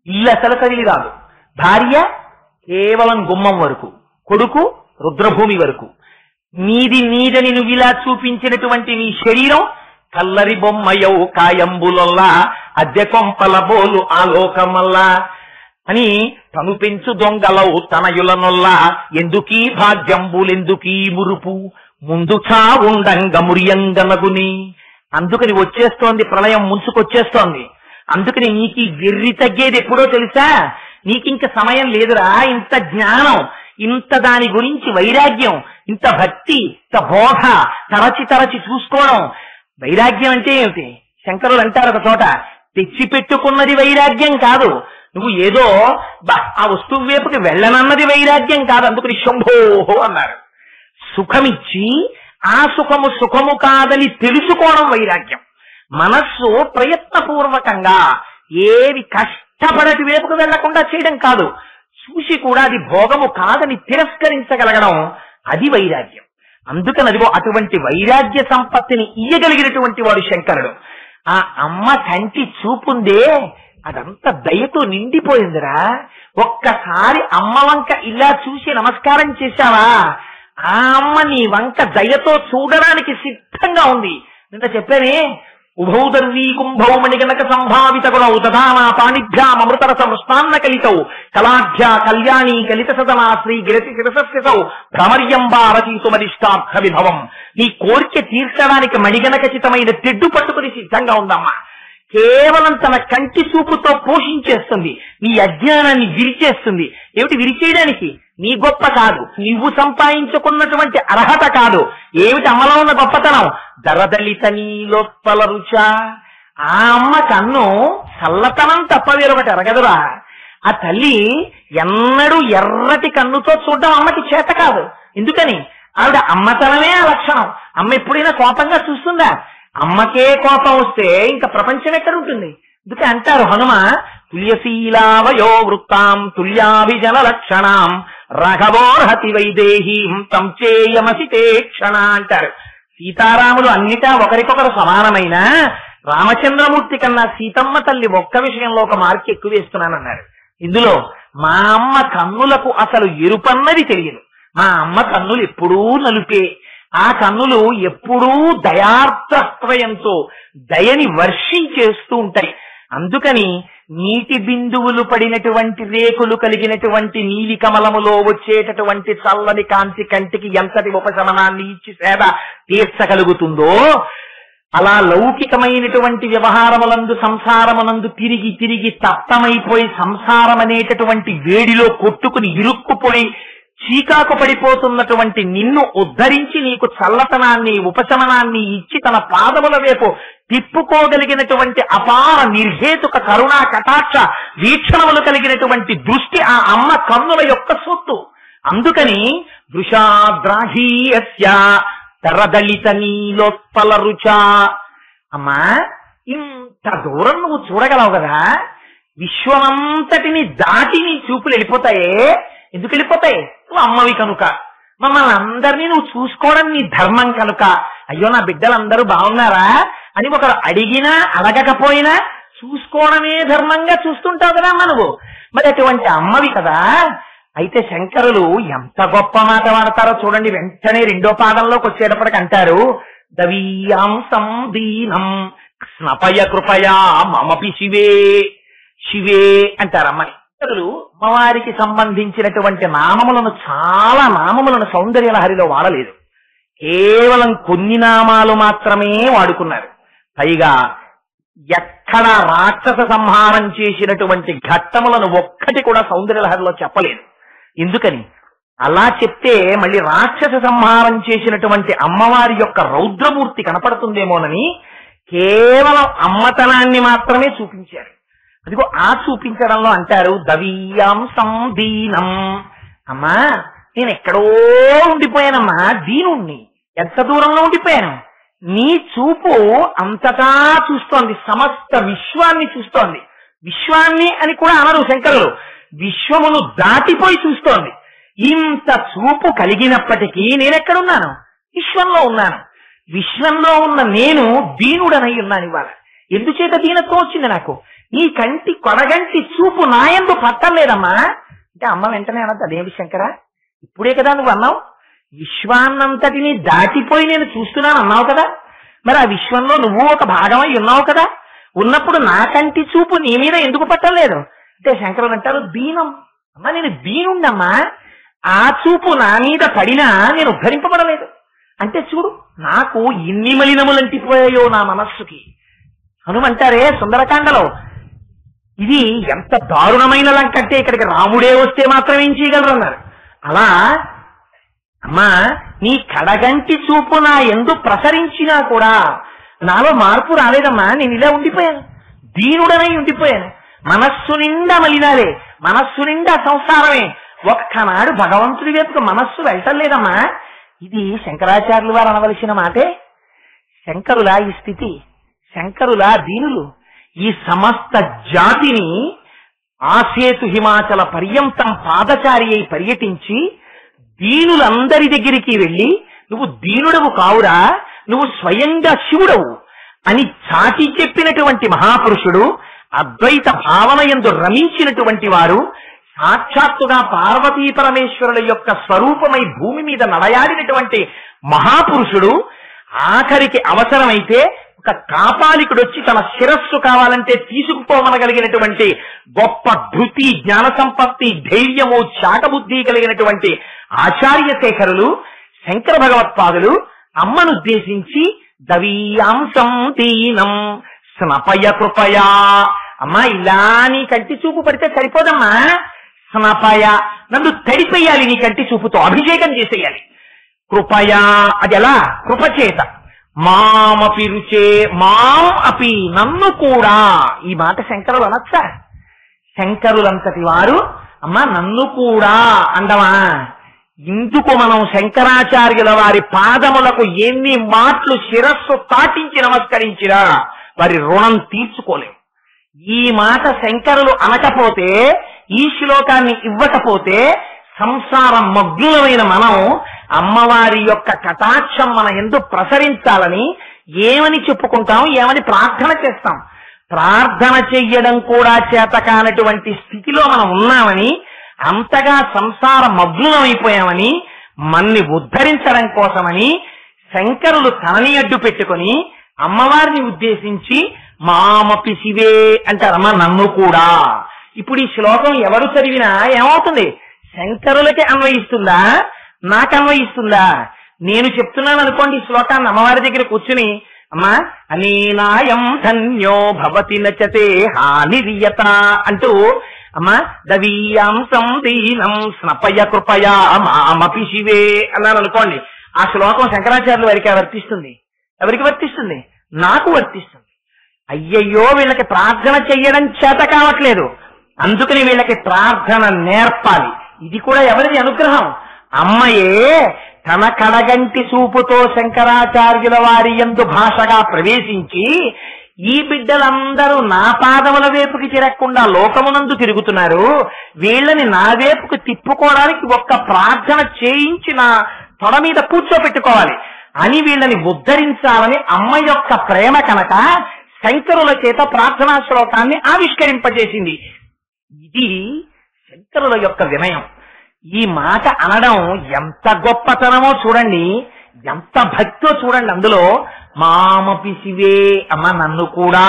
ఇల్లు అసలు కదిలి రాదు. భార్య కేవలం గుమ్మం వరకు, కొడుకు రుద్రభూమి వరకు. నీదని నువ్వు ఇలా చూపించినటువంటి నీ శరీరం కల్లరి బొమ్మయౌ కాయంబులొల్లా అద్దె కొంపల బోలు ఆలోకమల్లా అని తను పెంచు దొంగలవు తనయులనొల్లా ఎందుకీ భాగ్యంబులెందుకీ మురుపు ముందు చావుండంగ మురియంగనగుని. అందుకని వచ్చేస్తోంది ప్రళయం, ముంచుకొచ్చేస్తోంది. అందుకని నీకు వెర్రి తగ్గేది ఎప్పుడో తెలుసా? నీకింక సమయం లేదురా. ఇంత జ్ఞానం, ఇంత దాని గురించి వైరాగ్యం, ఇంత భక్తి, ఇంత బోధ తరచి చూసుకోవడం. వైరాగ్యం అంటే ఏమిటి? శంకరులు అంటారు ఒక చోట, తెచ్చిపెట్టుకున్నది వైరాగ్యం కాదు. నువ్వు ఏదో ఆ వస్తువు వైపుకి వెళ్ళనన్నది వైరాగ్యం కాదు. అందుకని శంభోహో అన్నారు. సుఖమిచ్చి ఆ సుఖము కాదని తెలుసుకోవడం వైరాగ్యం. మనస్సు ప్రయత్నపూర్వకంగా ఏవి కష్టపడటి వైపుకు వెళ్లకుండా చేయడం కాదు, చూసి కూడా అది భోగము కాదని తిరస్కరించగలగడం, అది వైరాగ్యం. అందుకని అదిగో అటువంటి వైరాగ్య సంపత్తిని ఇయ్యగలిగినటువంటి వాడు శంకరుడు. ఆ అమ్మ కంటి చూపుందే అదంతా దయతో నిండిపోయిందిరా. ఒక్కసారి అమ్మ వంక ఇలా చూసి నమస్కారం చేశావా, ఆ అమ్మ నీ వంక దయతో చూడడానికి సిద్ధంగా ఉంది. నిన్న చెప్పానే, ఉభౌ దర్వీ కుంభౌ మణిగణక సంభావిత గుణౌ తథానా పాణిభ్యాం అమృతరస మృష్టాన్న కలితౌ కళాఢ్యా కళ్యాణి కలిత సదనా శ్రీ గిరతి శిరసస్యసౌ భ్రమర్యంబా రచయితుమరిష్టార్థ విభవం. నీ కోరిక తీర్చడానికి మణిగణకచితమైన తెడ్డు పట్టుకుని సిద్ధంగా ఉందమ్మా. కేవలం తన కంటి చూపుతో పోషించేస్తుంది, నీ అజ్ఞానాన్ని విరిచేస్తుంది. ఏమిటి విరిచేయడానికి? నీ గొప్ప కాదు, నువ్వు సంపాదించుకున్నటువంటి అర్హత కాదు. ఏమిటి అమ్మలో ఉన్న గొప్పతనం? దరదలిత నీలోత్పల రుచ. ఆ అమ్మ కన్ను చల్లతనం తప్ప వేరొకటి ఎరగదురా. ఆ తల్లి ఎన్నడూ ఎర్రటి కన్నుతో చూడడం అమ్మకి చేత కాదు. ఎందుకని? ఆవిడ అమ్మతనమే ఆ లక్షణం. అమ్మ ఎప్పుడైనా కోపంగా చూస్తుందా? అమ్మకే కోపం వస్తే ఇంకా ప్రపంచం ఎక్కడ ఉంటుంది? అందుకే అంటారు హనుమ, తుల్యశీలావయో వృత్తాం తుల్యాభిజన లక్షణాం రాఘవోర్హతి వైదేహీం తం చేయమసితే క్షణ అంటారు. సీతారాములు అన్నిటా ఒకరికొకరు సమానమైన రామచంద్రమూర్తి కన్నా సీతమ్మ తల్లి ఒక్క విషయంలో ఒక మార్క్ ఎక్కువ వేస్తున్నానన్నారు. ఇందులో మా అమ్మ కన్నులకు అసలు ఎరుపన్నది తెలియదు. మా అమ్మ కన్నులు ఎప్పుడూ నలుపే. ఆ కన్నులు ఎప్పుడూ దయార్ద్రత్వయంతో దయని వర్షించేస్తూ ఉంటాయి. అందుకని నీటి బిందువులు పడినటువంటి రేకులు కలిగినటువంటి నీలి కమలములో వచ్చేటటువంటి చల్లని కాంతి కంటికి ఎంతటి ఉపశమనాన్ని ఇచ్చి సేద తీర్చగలుగుతుందో, అలా లౌకికమైనటువంటి వ్యవహారములందు సంసారమునందు తిరిగి తిరిగి తప్తమైపోయి సంసారం అనేటటువంటి వేడిలో కొట్టుకుని ఇరుక్కుపోయి చీకాకు పడిపోతున్నటువంటి నిన్ను ఉద్ధరించి నీకు చల్లతనాన్ని ఉపశమనాన్ని ఇచ్చి తన పాదముల వైపు తిప్పుకోగలిగినటువంటి అపార నిర్హేతుక కరుణా కటాక్ష వీక్షణములు కలిగినటువంటి దృష్టి ఆ అమ్మ కన్నుల యొక్క సొత్తు. అందుకని వృషాద్రాఘీయస్య తరదళిత నీలోత్పల రుచ. అమ్మా, ఇంత దూరం నువ్వు చూడగలవు కదా, విశ్వమంతటిని దాటి నీ చూపులు వెళ్ళిపోతాయే. ఎందుకు వెళ్ళిపోతాయి? నువ్వు అమ్మవి కనుక. మమ్మల్ని అందరినీ నువ్వు చూసుకోవడం నీ ధర్మం కనుక. అయ్యో నా బిడ్డలందరూ బాగున్నారా అని ఒకరు అడిగినా అడగకపోయినా చూసుకోవడమే ధర్మంగా చూస్తుంటావు కదా అమ్మ నువ్వు. మరి అటువంటి అమ్మవి కదా. అయితే శంకరులు ఎంత గొప్ప మాట వాడతారో చూడండి. వెంటనే రెండో పాదంలోకి వచ్చేటప్పటికి అంటారు, దవీయాంసం దీనం స్నపయ కృపయా మమపి శివే. శివే అంటారు అమ్మని. శంకరులు అమ్మవారికి సంబంధించినటువంటి నామములను, చాలా నామములను సౌందర్యలహరిలో వాడలేదు. కేవలం కొన్ని నామాలు మాత్రమే వాడుకున్నారు. పైగా ఎక్కడ రాక్షస సంహారం చేసినటువంటి ఘట్టములను ఒక్కటి కూడా సౌందర్యలహరిలో చెప్పలేదు. ఎందుకని? అలా చెప్తే మళ్ళీ రాక్షస సంహారం చేసినటువంటి అమ్మవారి యొక్క రౌద్రమూర్తి కనపడుతుందేమోనని కేవలం అమ్మతనాన్ని మాత్రమే చూపించారు. అదిగో ఆ చూపించడంలో అంటారు దవీయాంసం దీనం. అమ్మా, నేను ఎక్కడో ఉండిపోయానమ్మా, దీనుణ్ణి. ఎంత దూరంలో ఉండిపోయాను. నీ చూపు అంతటా చూస్తోంది, సమస్త విశ్వాన్ని చూస్తోంది. విశ్వాన్ని అని కూడా అనరు శంకరులు, విశ్వమును దాటిపోయి చూస్తోంది. ఇంత చూపు కలిగినప్పటికీ నేనెక్కడున్నాను? విశ్వంలో ఉన్నాను. విశ్వంలో ఉన్న నేను దీనుడనై ఉన్నాను ఇవాళ. ఎందుచేత దీనత్వం వచ్చింది నాకు? నీ కంటి కొడగంటి చూపు నాయందు పట్టలేదమ్మా అంటే అమ్మ వెంటనే అన్నది, అదేమిటి శంకరా, ఇప్పుడే కదా నువ్వు అన్నావు, విశ్వాన్నంతటిని దాటిపోయి నేను చూస్తున్నాను అన్నావు కదా. మరి ఆ విశ్వంలో నువ్వు ఒక భాగమై ఉన్నావు కదా. ఉన్నప్పుడు నా కంటి చూపు నీ మీద ఎందుకు పట్టలేదు అంటే శంకరులు అంటారు, దీనం. అమ్మా, నేను దీనుండమ్మా. ఆ చూపు నా మీద పడినా నేను ఉద్ధరింపబడలేదు. అంటే చూడు, నాకు ఎన్ని మలినములంటిపోయాయో నా మనస్సుకి. హనుమంటారే సుందరకాండలో, ఇది ఎంత దారుణమైన లంకంటే ఇక్కడికి రాముడే వస్తే మాత్రం ఏం చేయగలరన్నారు. అలా అమ్మా, నీ కడగంటి చూపు నా ఎందు ప్రసరించినా కూడా నాలో మార్పు రాలేదమ్మా. నేను ఇలా ఉండిపోయాను, దీనుడనై ఉండిపోయాను. మనస్సు నిండా మలినాలే, మనస్సు నిండా సంసారమే. ఒక్కనాడు భగవంతుడి వైపుకు మనస్సు వెళ్ళలేదమ్మా. ఇది శంకరాచార్యులు వారు అనవలసిన మాటే. శంకరులా ఈ స్థితి, శంకరులా దీనులు ఈ సమస్త జాతిని ఆసేతు హిమాచల పర్యంతం పాదచారి అయి పర్యటించి దీనులందరి దగ్గరికి వెళ్ళి, నువ్వు దీనుడవు కావురా, నువ్వు స్వయంగా శివుడవు అని చాటి చెప్పినటువంటి మహాపురుషుడు, అద్వైత భావన యందు రమించినటువంటి వారు, సాక్షాత్తుగా పార్వతీ పరమేశ్వరుల యొక్క స్వరూపమై భూమి మీద నడయాడినటువంటి మహాపురుషుడు, ఆఖరికి అవసరమైతే ఒక కాపాలికుడు వచ్చి తన శిరస్సు కావాలంటే తీసుకుపోమనగలిగినటువంటి గొప్ప ధృతి, జ్ఞాన సంపత్తి, ధైర్యము, చాటబుద్ధి కలిగినటువంటి ఆచార్య శేఖరులు శంకర భగవత్పాదులు అమ్మను ఉద్దేశించి దవీయాంసం దీనం స్నపయ కృపయా. అమ్మా, ఇలా నీ కంటి చూపు పడితే సరిపోదమ్మా, స్నపయ, నన్ను తడిపేయాలి నీ కంటి చూపుతో, అభిషేకం చేసేయాలి. కృపయా, అది ఎలా? కృపచేత. మామపి రుచే, మాం అపి, నన్ను కూడా. ఈ మాట శంకరులు అనొచ్చా? శంకరులంతటి వారు అమ్మా నన్ను కూడా అండమా? ఇందుకు మనం శంకరాచార్యుల వారి పాదములకు ఎన్ని మాటలు శిరస్సు తాటించి నమస్కరించినా వారి రుణం తీర్చుకోలేం. ఈ మాట శంకరులు అనకపోతే, ఈ శ్లోకాన్ని ఇవ్వకపోతే సంసారం మగ్నులమైన మనం అమ్మవారి యొక్క కటాక్షం మన యందు ప్రసరించాలని ఏమని చెప్పుకుంటాం, ఏమని ప్రార్థన చేస్తాం. ప్రార్థన చెయ్యడం కూడా చేత కానటువంటి స్థితిలో మనం ఉన్నామని, అంతగా సంసార మగ్నులమైపోయామని, మన్ని ఉద్ధరించడం కోసమని శంకరులు తనని అడ్డు పెట్టుకుని అమ్మవారిని ఉద్దేశించి మామపి శివే అంటారమ్మా, నన్ను కూడా. ఇప్పుడు ఈ శ్లోకం ఎవరు చదివినా ఏమవుతుంది? శంకరులకి అన్వయిస్తుందా, నాకు అన్వయిస్తుందా? నేను చెప్తున్నాను అనుకోండి ఈ శ్లోకాన్ని అమ్మవారి దగ్గర కూర్చుని, అమ్మా అనేనాయం ధన్యో భవతి నచతే హానిరియత అంటూ, అమ్మా దవీయాంసం దీనం స్నపయ కృపయా మామపి శివే అన్నాను అనుకోండి, ఆ శ్లోకం శంకరాచార్యుల వారికి వర్తిస్తుంది. ఎవరికి వర్తిస్తుంది? నాకు వర్తిస్తుంది. అయ్యయ్యో, వీళ్ళకి ప్రార్థన చెయ్యడం చేత కావట్లేదు, అందుకని వీళ్ళకి ప్రార్థన నేర్పాలి. ఇది కూడా ఎవరిది అనుగ్రహం? అమ్మయే తన కడగంటి చూపుతో శంకరాచార్యుల వారి యందు భాషగా ప్రవేశించి ఈ బిడ్డలందరూ నా పాదముల వైపుకి తిరగకుండా లోకమునందు తిరుగుతున్నారు, వీళ్ళని నా వైపుకు తిప్పుకోవడానికి ఒక్క ప్రార్థన చేయించి నా తొడ మీద కూర్చోపెట్టుకోవాలి అని వీళ్ళని ఉద్ధరించాలని అమ్మ యొక్క ప్రేమ కనుక శంకరుల చేత ప్రార్థనా శ్లోకాన్ని ఆవిష్కరింపజేసింది. ఇది శంకరుల యొక్క వినయం. ఈ మాట అనడం ఎంత గొప్పతనమో చూడండి, ఎంత భక్తో చూడండి. అందులో మామపి శివే, అమ్మ నన్ను కూడా,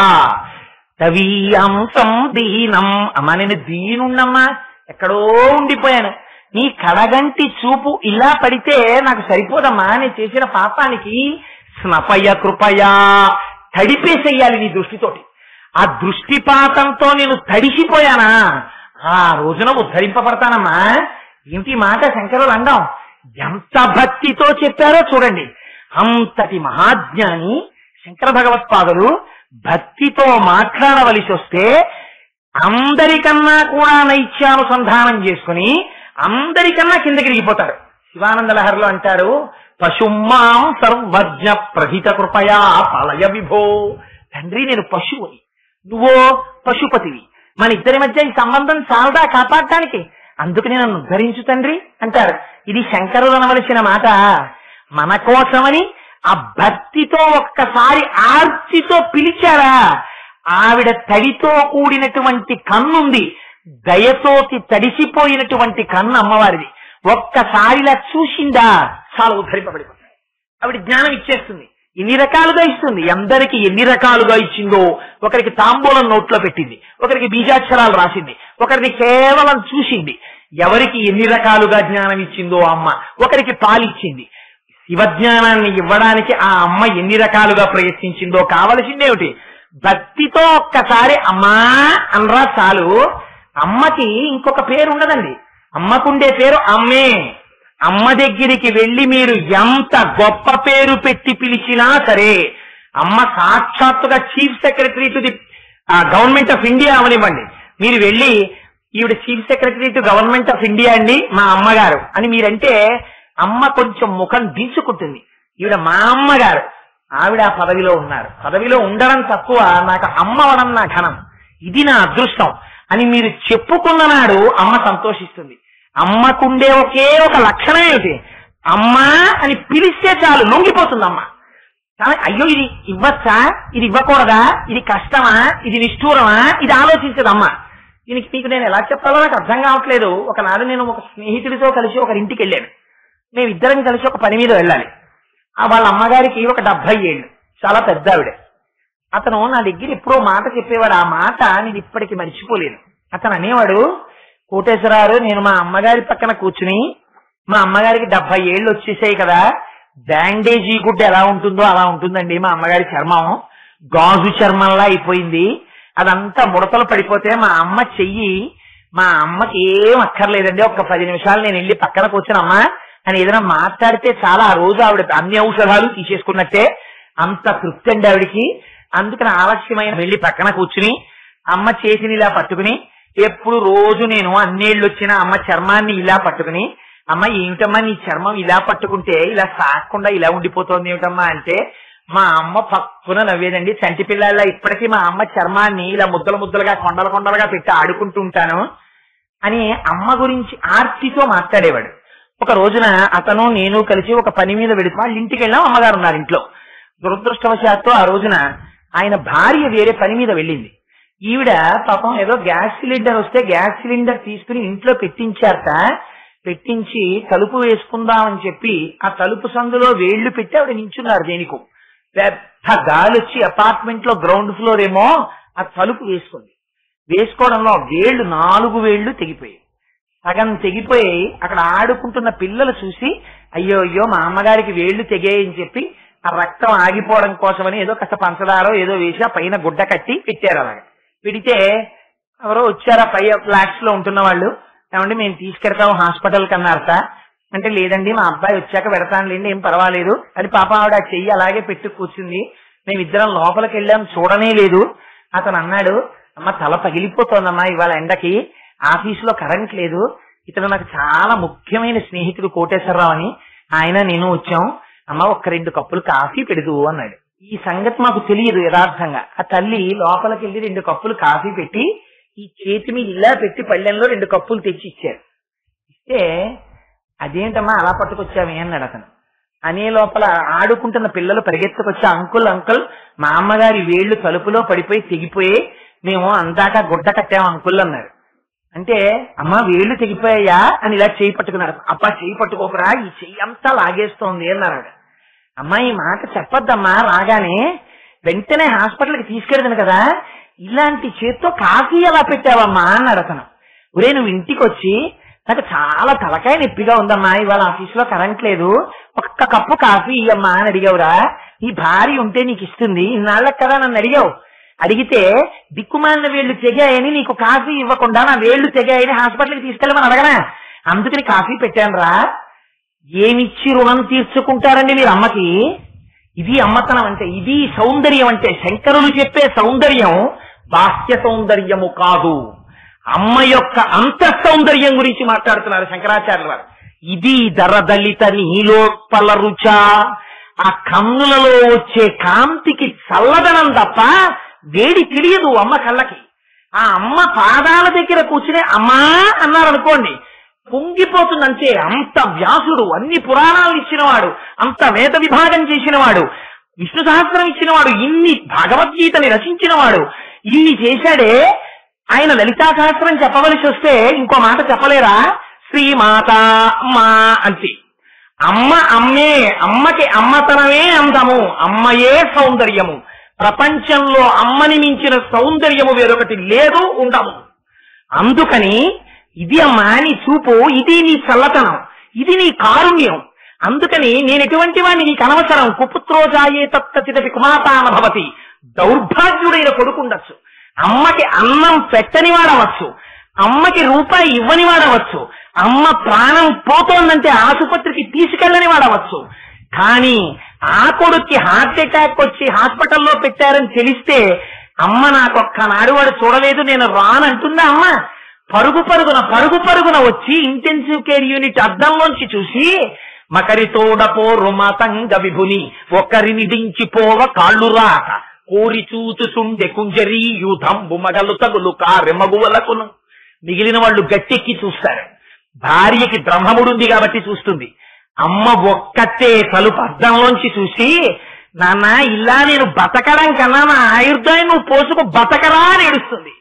తవీయంసం దీనం, అమ్మ నేను దీనున్నమ్మా, ఎక్కడో ఉండిపోయాను, నీ కడగంటి చూపు ఇలా పడితే నాకు సరిపోదమ్మా, నేను చేసిన పాపానికి స్నపయ కృపయా, తడిపేసేయాలి నీ దృష్టితోటి. ఆ దృష్టిపాతంతో నేను తడిసిపోయానా, ఆ రోజున ఉద్ధరింపబడతానమ్మా. ఇంటి మాట శంకరులు అండం ఎంత భక్తితో చెప్పారో చూడండి. అంతటి మహాజ్ఞాని శంకర భగవత్పాదులు భక్తితో మాట్లాడవలసి వస్తే అందరికన్నా కూడా నైత్యానుసంధానం చేసుకుని అందరికన్నా కిందకి దిగిపోతారు. శివానంద లహరిలో అంటారు, పశుమాం సర్వజ్ఞ ప్రహిత కృపయా పాలయ విభో. తండ్రి నేను పశువుని, నువ్వో పశుపతివి, మన ఇద్దరి మధ్య ఈ సంబంధం చాలదా కాపాడటానికి, అందుకని నన్ను ఉద్ధరించు తండ్రి అంటారు. ఇది శంకరులు అనవలసిన మాట. మన కోసమని ఆ భక్తితో ఒక్కసారి ఆర్తితో పిలిచారా, ఆవిడ తడితో కూడినటువంటి కన్నుంది, దయతోటి తడిసిపోయినటువంటి కన్ను అమ్మవారిది. ఒక్కసారిలా చూసిందా చాలా ఉద్ధరింపబడిపోతాడు. ఆవిడ జ్ఞానం ఇచ్చేస్తుంది, ఎన్ని రకాలుగా ఇస్తుంది, అందరికి ఎన్ని రకాలుగా ఇచ్చిందో. ఒకరికి తాంబూలం నోట్లో పెట్టింది, ఒకరికి బీజాక్షరాలు రాసింది, ఒకరిని కేవలం చూసింది. ఎవరికి ఎన్ని రకాలుగా జ్ఞానం ఇచ్చిందో అమ్మ. ఒకరికి పాలిచ్చింది. శివజ్ఞానాన్ని ఇవ్వడానికి ఆ అమ్మ ఎన్ని రకాలుగా ప్రయత్నించిందో. కావలసిందేమిటి, భక్తితో ఒక్కసారి అమ్మా అనరా చాలు. అమ్మకి ఇంకొక పేరు ఉండదండి, అమ్మకుండే పేరు అమ్మే. అమ్మ దగ్గరికి వెళ్లి మీరు ఎంత గొప్ప పేరు పెట్టి పిలిచినా సరే, అమ్మ సాక్షాత్తుగా chief secretary to the government of India అవనివ్వండి, మీరు వెళ్ళి ఈవిడ chief secretary to government of India అండి మా అమ్మగారు అని మీరంటే అమ్మ కొంచెం ముఖం దించుకుంటుంది. ఈవిడ మా అమ్మగారు, ఆవిడ ఆ పదవిలో ఉన్నారు, పదవిలో ఉండడం తక్కువ, నాకు అమ్మ అవడం నా ఘనం, ఇది నా అదృష్టం అని మీరు చెప్పుకున్న నాడు అమ్మ సంతోషిస్తుంది. అమ్మకుండే ఒకే ఒక లక్షణం ఏమిటి, అమ్మా అని పిలిస్తే చాలు లొంగిపోతుంది అమ్మ. అయ్యో ఇది ఇవ్వచ్చా, ఇది ఇవ్వకూడదా, ఇది కష్టమా, ఇది నిష్ఠూరమా, ఇది ఆలోచించదు అమ్మ. దీనికి మీకు నేను ఎలా చెప్పాలో నాకు అర్థం కావట్లేదు. ఒకనాడు నేను ఒక స్నేహితుడితో కలిసి ఒకరింటికి వెళ్ళాను. మేమిద్దరం కలిసి ఒక పని మీద వెళ్ళాలి. వాళ్ళ అమ్మగారికి ఒక 70 ఏళ్ళు, చాలా పెద్ద ఆవిడ. అతను నా దగ్గర ఎప్పుడో మాట చెప్పేవాడు, ఆ మాట నేను ఇప్పటికి మర్చిపోలేను. అతను అనేవాడు, కోటేశ్వరారు నేను మా అమ్మగారి పక్కన కూర్చుని, మా అమ్మగారికి 70 ఏళ్ళు వచ్చేసాయి కదా, బ్యాండేజీ గుడ్డ ఎలా ఉంటుందో అలా ఉంటుందండి మా అమ్మగారి చర్మం, గాజు చర్మంలా అయిపోయింది, అదంతా ముడతలు పడిపోతే మా అమ్మ చెయ్యి, మా అమ్మకి ఏం అక్కర్లేదండి, ఒక్క 10 నిమిషాలు నేను వెళ్ళి పక్కన కూర్చునమ్మా అని ఏదైనా మాట్లాడితే చాలా ఆ రోజు ఆవిడ అన్ని ఔషధాలు తీసేసుకున్నట్టే, అంత తృప్తి అండి ఆవిడికి. అందుకని ఆలస్యమైన వెళ్ళి పక్కన కూర్చుని అమ్మ చేతిని ఇలా పట్టుకుని, ఎప్పుడు రోజు నేను అన్నేళ్ళు వచ్చిన అమ్మ చర్మాన్ని ఇలా పట్టుకుని, అమ్మ ఏమిటమ్మా నీ చర్మం ఇలా పట్టుకుంటే ఇలా సాగకుండా ఇలా ఉండిపోతుంది ఏమిటమ్మా అంటే, మా అమ్మ పక్కున నవ్వేదండి. చంటి పిల్లల ఇప్పటికీ మా అమ్మ చర్మాన్ని ఇలా ముద్దలు ముద్దలుగా కొండలు కొండలుగా పెట్టి ఆడుకుంటూ ఉంటాను అని అమ్మ గురించి ఆర్తితో మాట్లాడేవాడు. ఒక రోజున అతను నేను కలిసి ఒక పని మీద వెళితే వాళ్ళ ఇంటికి వెళ్ళాం, అమ్మగారు ఉన్నారు ఇంట్లో. దురదృష్టవశాత్తు ఆ రోజున ఆయన భార్య వేరే పని మీద వెళ్ళింది. ఈవిడ పాపం ఏదో గ్యాస్ సిలిండర్ వస్తే గ్యాస్ సిలిండర్ తీసుకుని ఇంట్లో పెట్టించారట. పెట్టించి తలుపు వేసుకుందామని చెప్పి ఆ తలుపు సందులో వేళ్లు పెట్టి ఆవిడ నించున్నారు. దేనికో పెద్ద గాలి వచ్చి అపార్ట్మెంట్ లో గ్రౌండ్ ఫ్లోర్ ఏమో ఆ తలుపు వేసుకుంది. వేసుకోవడంలో వేళ్లు 4 వేళ్లు తెగిపోయాయి. సగం తెగిపోయి అక్కడ ఆడుకుంటున్న పిల్లలు చూసి అయ్యో అయ్యో మా అమ్మగారికి వేళ్లు తెగాయని చెప్పి ఆ రక్తం ఆగిపోవడం కోసమని ఏదో కాస్త పంచదారో ఏదో వేసి ఆ పైన గుడ్డ కట్టి పెట్టారు. అలాగే పెడితే ఎవరో వచ్చారా పై ఫ్లాట్స్ లో ఉంటున్న వాళ్ళు, ఏమంటే మేము తీసుకెడతాం హాస్పిటల్ కన్నారట అంటే, లేదండి మా అబ్బాయి వచ్చాక పెడతానులేండి ఏం పర్వాలేదు అని పాప ఆవిడ చెయ్యి అలాగే పెట్టి కూర్చుంది. మేమిద్దరం లోపలికి వెళ్ళాం, చూడనే లేదు. అతను అన్నాడు, అమ్మ తల పగిలిపోతోందమ్మా ఇవాళ ఎండకి, ఆఫీసులో కరెంట్ లేదు, ఇతను నాకు చాలా ముఖ్యమైన స్నేహితుడు కోటేశ్వరరావు అని, ఆయన నేను వచ్చాం, అమ్మ ఒక్క 2 కప్పులు కాఫీ పెడుతూ అన్నాడు. ఈ సంగతి మాకు తెలియదు యథార్థంగా. ఆ తల్లి లోపలికి వెళ్ళి 2 కప్పులు కాఫీ పెట్టి ఈ చేతి మీద ఇలా పెట్టి పళ్ళెంలో 2 కప్పులు తెచ్చి ఇచ్చారు. ఇస్తే అదేంటమ్మా అలా పట్టుకొచ్చామే అన్నాడు అతను. అనే లోపల ఆడుకుంటున్న పిల్లలు పరిగెత్తుకొచ్చి అంకుల్ అంకుల్ మా అమ్మగారి వేళ్లు తలుపులో పడిపోయి తెగిపోయి మేము అందాక గుడ్డ కట్టాము అంకుల్ అన్నారు. అంటే అమ్మ వేళ్లు తెగిపోయాయా అని ఇలా చేయి పట్టుకున్నారు. అబ్బా చేయి పట్టుకోకరా, ఈ చెయ్యి అంతా లాగేస్తోంది అన్నారు. అమ్మా ఈ మాట చెప్పొద్దమ్మా, రాగానే వెంటనే హాస్పిటల్కి తీసుకెళ్తాను కదా, ఇలాంటి చేత్తో కాఫీ ఎలా పెట్టావమ్మా అన్నాడు అతను. ఒరే నువ్వు ఇంటికి వచ్చి నాకు చాలా తలకాయ నొప్పిగా ఉందమ్మా, ఇవాళ ఆఫీసులో కరెంట్ లేదు, 1 కప్పు కాఫీ ఇయ్యమ్మా అని అడిగావురా. నీ భార్య ఉంటే నీకు ఇస్తుంది, ఇన్నాళ్ళకి కదా నన్ను అడిగావు. అడిగితే దిక్కుమాలిన వేళ్లు తెగాయని నీకు కాఫీ ఇవ్వకుండా నా వేళ్లు తెగాయని హాస్పిటల్కి తీసుకెళ్ళమని అడగనా, అందుకని కాఫీ పెట్టాను రా. ఏమిచ్చి రుణం తీర్చుకుంటారండి మీరు అమ్మకి? ఇది అమ్మతనం అంటే, ఇది సౌందర్యం అంటే. శంకరులు చెప్పే సౌందర్యం బాహ్య సౌందర్యము కాదు, అమ్మ యొక్క అంతఃసౌందర్యం గురించి మాట్లాడుతున్నారు శంకరాచార్యుల వారు. ఇది దరదలిత నీలోపల రుచ, ఆ కన్నులలో వచ్చే కాంతికి చల్లదనం తప్ప వేడి తెలియదు అమ్మ కళ్ళకి. ఆ అమ్మ పాదాల దగ్గర కూర్చునే అమ్మా అన్నారనుకోండి పొంగిపోతుందంటే. అంత వ్యాసుడు అన్ని పురాణాలు ఇచ్చినవాడు, అంత వేద విభాగం చేసినవాడు, విష్ణు సహస్రం ఇచ్చినవాడు, ఇన్ని భగవద్గీతని రచించినవాడు, ఇన్ని చేశాడే. ఆయన లలితా సహస్రం చెప్పవలసి వస్తే ఇంకో మాట చెప్పలేరా? శ్రీమాత అమ్మా అంతే. అమ్మ అమ్మే, అమ్మకి అమ్మతనమే అందము, అమ్మయే సౌందర్యము. ప్రపంచంలో అమ్మని మించిన సౌందర్యము వేరొకటి లేదు, ఉండము. అందుకని ఇది అమ్మా నీ చూపు, ఇది నీ చల్లతనం, ఇది నీ కారుణ్యం. అందుకని నేను ఎటువంటి వాడిని నీకు అనవసరం. కుపుత్రోజాయే తత్తచిదపి కుమాతాన భవతి. దౌర్భాగ్యుడైన కొడుకుండొచ్చు, అమ్మకి అన్నం పెట్టని వాడవచ్చు, అమ్మకి రూపాయి ఇవ్వని వాడవచ్చు, అమ్మ ప్రాణం పోతోందంటే ఆసుపత్రికి తీసుకెళ్ళని వాడవచ్చు. కానీ ఆ కొడుక్కి హార్ట్ అటాక్ వచ్చి హాస్పిటల్లో పెట్టారని తెలిస్తే అమ్మ నాకొక్కనాడు వాడు చూడలేదు నేను రానంటుందా అమ్మ? పరుగు పరుగున వచ్చి ఇంటెన్సివ్ కేర్ యూనిట్ అద్దంలోంచి చూసి మకరితోడపో రుమతంగ విభుని ఒకరిని దించిపోవ కాళ్ళు రాక కోరి చూచుసుండె కుంజరీ యూధంబు మగలు తగులు కారెమగువలకును. మిగిలిన వాళ్ళు గట్టెక్కి చూస్తారు. భార్యకి బ్రహ్మముడుంది కాబట్టి చూస్తుంది. అమ్మ ఒక్కతే తలుపు అద్దంలోంచి చూసి నాన్న ఇలా నేను బతకడం కన్నా నా ఆయుర్దాయం నువ్వు పోసుకు బతకరా అని ఏడుస్తుంది.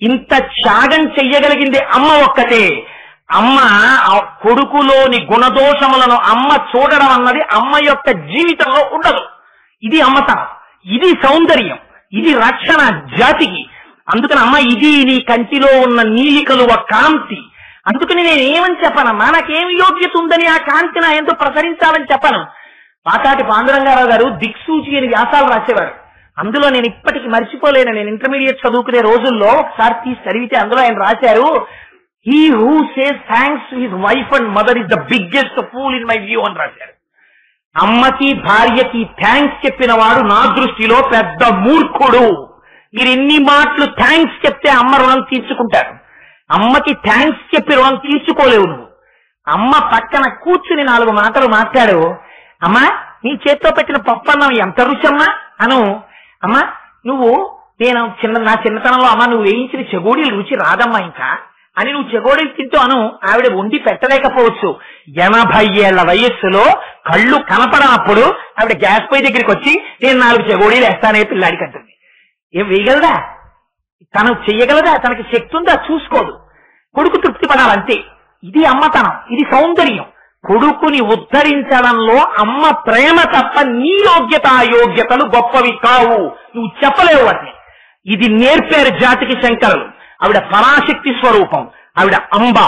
ఇంత త్యాగం చెయ్యగలిగింది అమ్మ ఒక్కతే. అమ్మ కొడుకులోని గుణదోషములను అమ్మ చూడడం అన్నది అమ్మ యొక్క జీవితంలో ఉండదు. ఇది అమ్మతనం, ఇది సౌందర్యం, ఇది రక్షణ జాతికి. అందుకని అమ్మ ఇది నీ కంటిలో ఉన్న నీలి కలువ కాంతి. అందుకని నేనేమని చెప్పనమ్మా, నాకేమి యోగ్యత ఉందని ఆ కాంతి నా ఎంతో ప్రసరించాలని చెప్పను. పాతాటి పాండురంగారావు గారు దిక్సూచి అని వ్యాసాలు రాసేవారు. అందులో నేను ఇప్పటికీ మర్చిపోలేను. నేను ఇంటర్మీడియట్ చదువుకునే రోజుల్లో ఒకసారి తీసి చదివితే అందులో ఆయన రాశారు, he who says thanks to his wife and mother is the biggest pool in my view అని రాశారు. అమ్మకి భార్యకి థ్యాంక్స్ చెప్పిన వాడు నా దృష్టిలో పెద్ద మూర్ఖుడు. మీరు ఎన్ని మాటలు థ్యాంక్స్ చెప్తే అమ్మ రుణం తీర్చుకుంటారు. అమ్మకి థ్యాంక్స్ చెప్పి రుణం తీర్చుకోలేవు నువ్వు. అమ్మ పక్కన కూర్చుని 4 మాటలు మాట్లాడు. అమ్మా నీ చేత్తో పెట్టిన పప్పు అన్నం ఎంత రుచమ్మా అను. అమ్మా నువ్వు నా చిన్నతనంలో అమ్మ నువ్వు వేయించిన చెగోడీలు రుచి రాదమ్మా ఇంకా అని నువ్వు చెగోడీలు తింటూ అను. ఆవిడ వండి పెట్టలేకపోవచ్చు. 80 ఏళ్ల వయస్సులో కళ్ళు కనపడనప్పుడు ఆవిడ గ్యాస్ పొయ్యి దగ్గరికి వచ్చి నేను 4 చెగోడీలు వేస్తానే పిల్లాడికి అంటుంది. ఏం వేయగలదా? తను చెయ్యగలదా? తనకి శక్తి ఉందా? చూసుకోదు. కొడుకు తృప్తి పడాలంతే. ఇది అమ్మతనం, ఇది సౌందర్యం. కొడుకుని ఉద్ధరించడంలో అమ్మ ప్రేమ తప్ప నీ యోగ్యత అయోగ్యతలు గొప్పవి కావు. నువ్వు చెప్పలేవు వాటిని. ఇది నేర్పారు జాతికి శంకరులు. ఆవిడ పరాశక్తి స్వరూపం, ఆవిడ అంబ,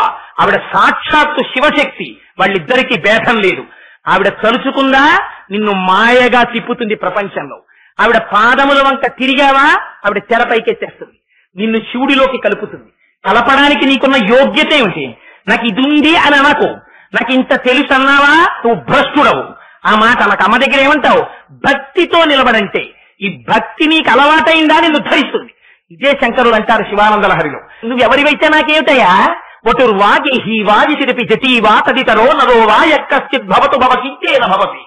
ఆవిడ సాక్షాత్తు శివశక్తి. వాళ్ళిద్దరికీ భేదం లేదు. ఆవిడ తలుచుకుందా నిన్ను మాయగా తిప్పుతుంది ప్రపంచంలో. ఆవిడ పాదముల వంక తిరిగావా ఆవిడ తెరపైకెత్తేస్తుంది, నిన్ను శివుడిలోకి కలుపుతుంది. కలపడానికి నీకున్న యోగ్యత ఏమిటి? నాకు ఇది ఉంది అని అనకు. నాకు ఇంత తెలుసు అన్నావా నువ్వు భ్రష్టుడవు. ఆ మాట నాకు అమ్మ దగ్గర ఏమంటావు? భక్తితో నిలబడంటే ఈ భక్తి నీకు అలవాటైందా నిన్ను ధరిస్తుంది. ఇదే శంకరులు అంటారు శివానంద లహరిలో. నువ్వు ఎవరివైతే నాకేమిటయ్యా, వటుర్వాగేహి వాగితిరపి జటీవా తదితరో నరో వా యక్కశ్చిద్ భవతు భవకించేన భవతి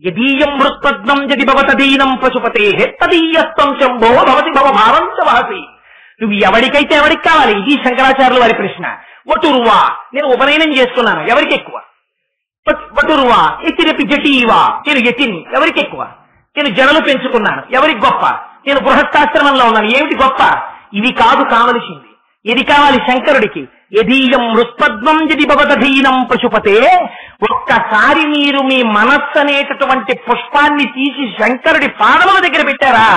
యదీయం మృత్పద్మం యది భవతదీనం పశుపతే తదీయస్తం శంభో భవతి భవభారం చ వహసి. నువ్వు ఎవరికైతే ఎవరికి కావాలి? ఇది శంకరాచార్యుల వారి ప్రశ్న. వటుర్వా, నేను ఉపనయనం చేసుకున్నాను, ఎవరికి ఎక్కువ? వటుర్వా ఎతిరపి జటీవా, నేను యతిని, ఎవరికి ఎక్కువ? నేను జడలు పెంచుకున్నాను, ఎవరికి గొప్ప? నేను గృహస్థాశ్రమంలో ఉన్నాను, ఏమిటి గొప్ప? ఇవి కాదు కావలసింది. ఇది కావాలి శంకరుడికి. యదీయం మృత్పద్మం యది భవతదీనం పశుపతే. ఒక్కసారి మీరు మీ మనస్సు అనేటటువంటి పుష్పాన్ని తీసి శంకరుడి పాదముల దగ్గర పెట్టారా,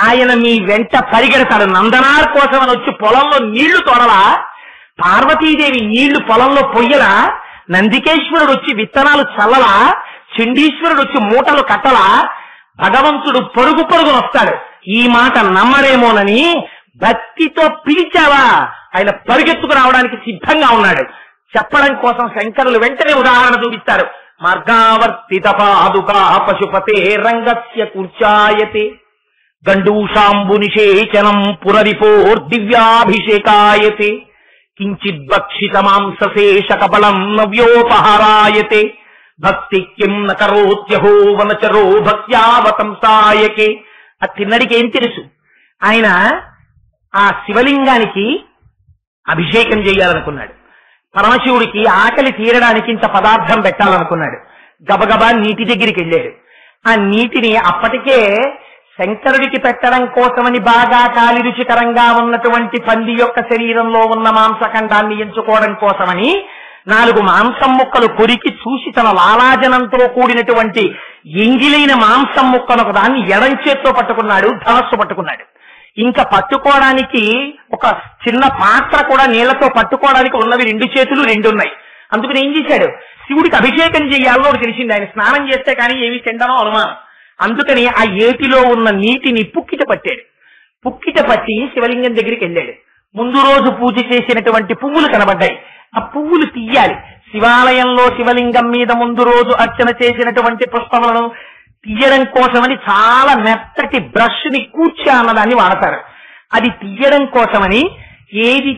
ఆయన మీ వెంట పరిగెడతాడు. నందనార్ కోసం అని వచ్చి పొలంలో నీళ్లు తోడలా, పార్వతీదేవి నీళ్లు పొలంలో పొయ్యలా, నందికేశ్వరుడు వచ్చి విత్తనాలు చల్లలా, చండీశ్వరుడు వచ్చి మూటలు కట్టలా, భగవంతుడు పరుగు పరుగును వస్తాడు. ఈ మాట నమ్మరేమోనని భక్తితో పిలిచావా, ఆయన పరిగెత్తుకు రావడానికి సిద్ధంగా ఉన్నాడు. చెప్పడం కోసం శంకరులు వెంటనే ఉదాహరణ చూపిస్తారు. మార్గావర్తిత పాదుకా పశుపతే రంగస్య కూర్చాయతే గండూషాంబు నిషేచనం పురరిపోర్దివ్యాభిషేకాయతే కించిద్భక్షిత మాంసశేష కబలం నవ్యోపహారాయతే భక్తి కిం న కరోత్యహో వనచరో భక్త్యావతంసాయకే. ఆ తిన్నడికి ఏం తెలుసు? ఆయన ఆ శివలింగానికి అభిషేకం చేయాలనుకున్నాడు. పరమశివుడికి ఆకలి తీరడానికి ఇంత పదార్థం పెట్టాలనుకున్నాడు. గబగబా నీటి దగ్గరికి వెళ్ళాడు. ఆ నీటిని అప్పటికే శంకరుడికి పెట్టడం కోసమని బాగా కాలి రుచికరంగా ఉన్నటువంటి పంది యొక్క శరీరంలో ఉన్న మాంసఖండాన్ని ఎంచుకోవడం కోసమని 4 మాంసం ముక్కలు కొరికి చూసి తన లాలాజనంతో కూడినటువంటి ఎంగిలైన మాంసం ముక్కను దాన్ని ఎడం చేత్తో పట్టుకున్నాడు, ధనస్సు పట్టుకున్నాడు. ఇంకా పట్టుకోవడానికి ఒక చిన్న పాత్ర కూడా నీళ్లతో పట్టుకోవడానికి ఉన్నవి 2 చేతులు 2 ఉన్నాయి. అందుకని ఏం చేశాడు? శివుడికి అభిషేకం చేయాలో తెలిసింది. ఆయన స్నానం చేస్తే కానీ ఏమి తింటానో అనుమానం. అందుకని ఆ ఏటిలో ఉన్న నీటిని పుక్కిట పట్టాడు. పుక్కిట పట్టి శివలింగం దగ్గరికి వెళ్ళాడు. ముందు రోజు పూజ చేసినటువంటి పువ్వులు కనబడ్డాయి. ఆ పువ్వులు తీయాలి. శివాలయంలో శివలింగం మీద ముందు రోజు అర్చన చేసినటువంటి పుష్పములను తీయడం కోసమని చాలా మెత్తటి బ్రష్ ని కూర్చా అన్నదాన్ని వాడతారు. అది తీయడం కోసమని ఏది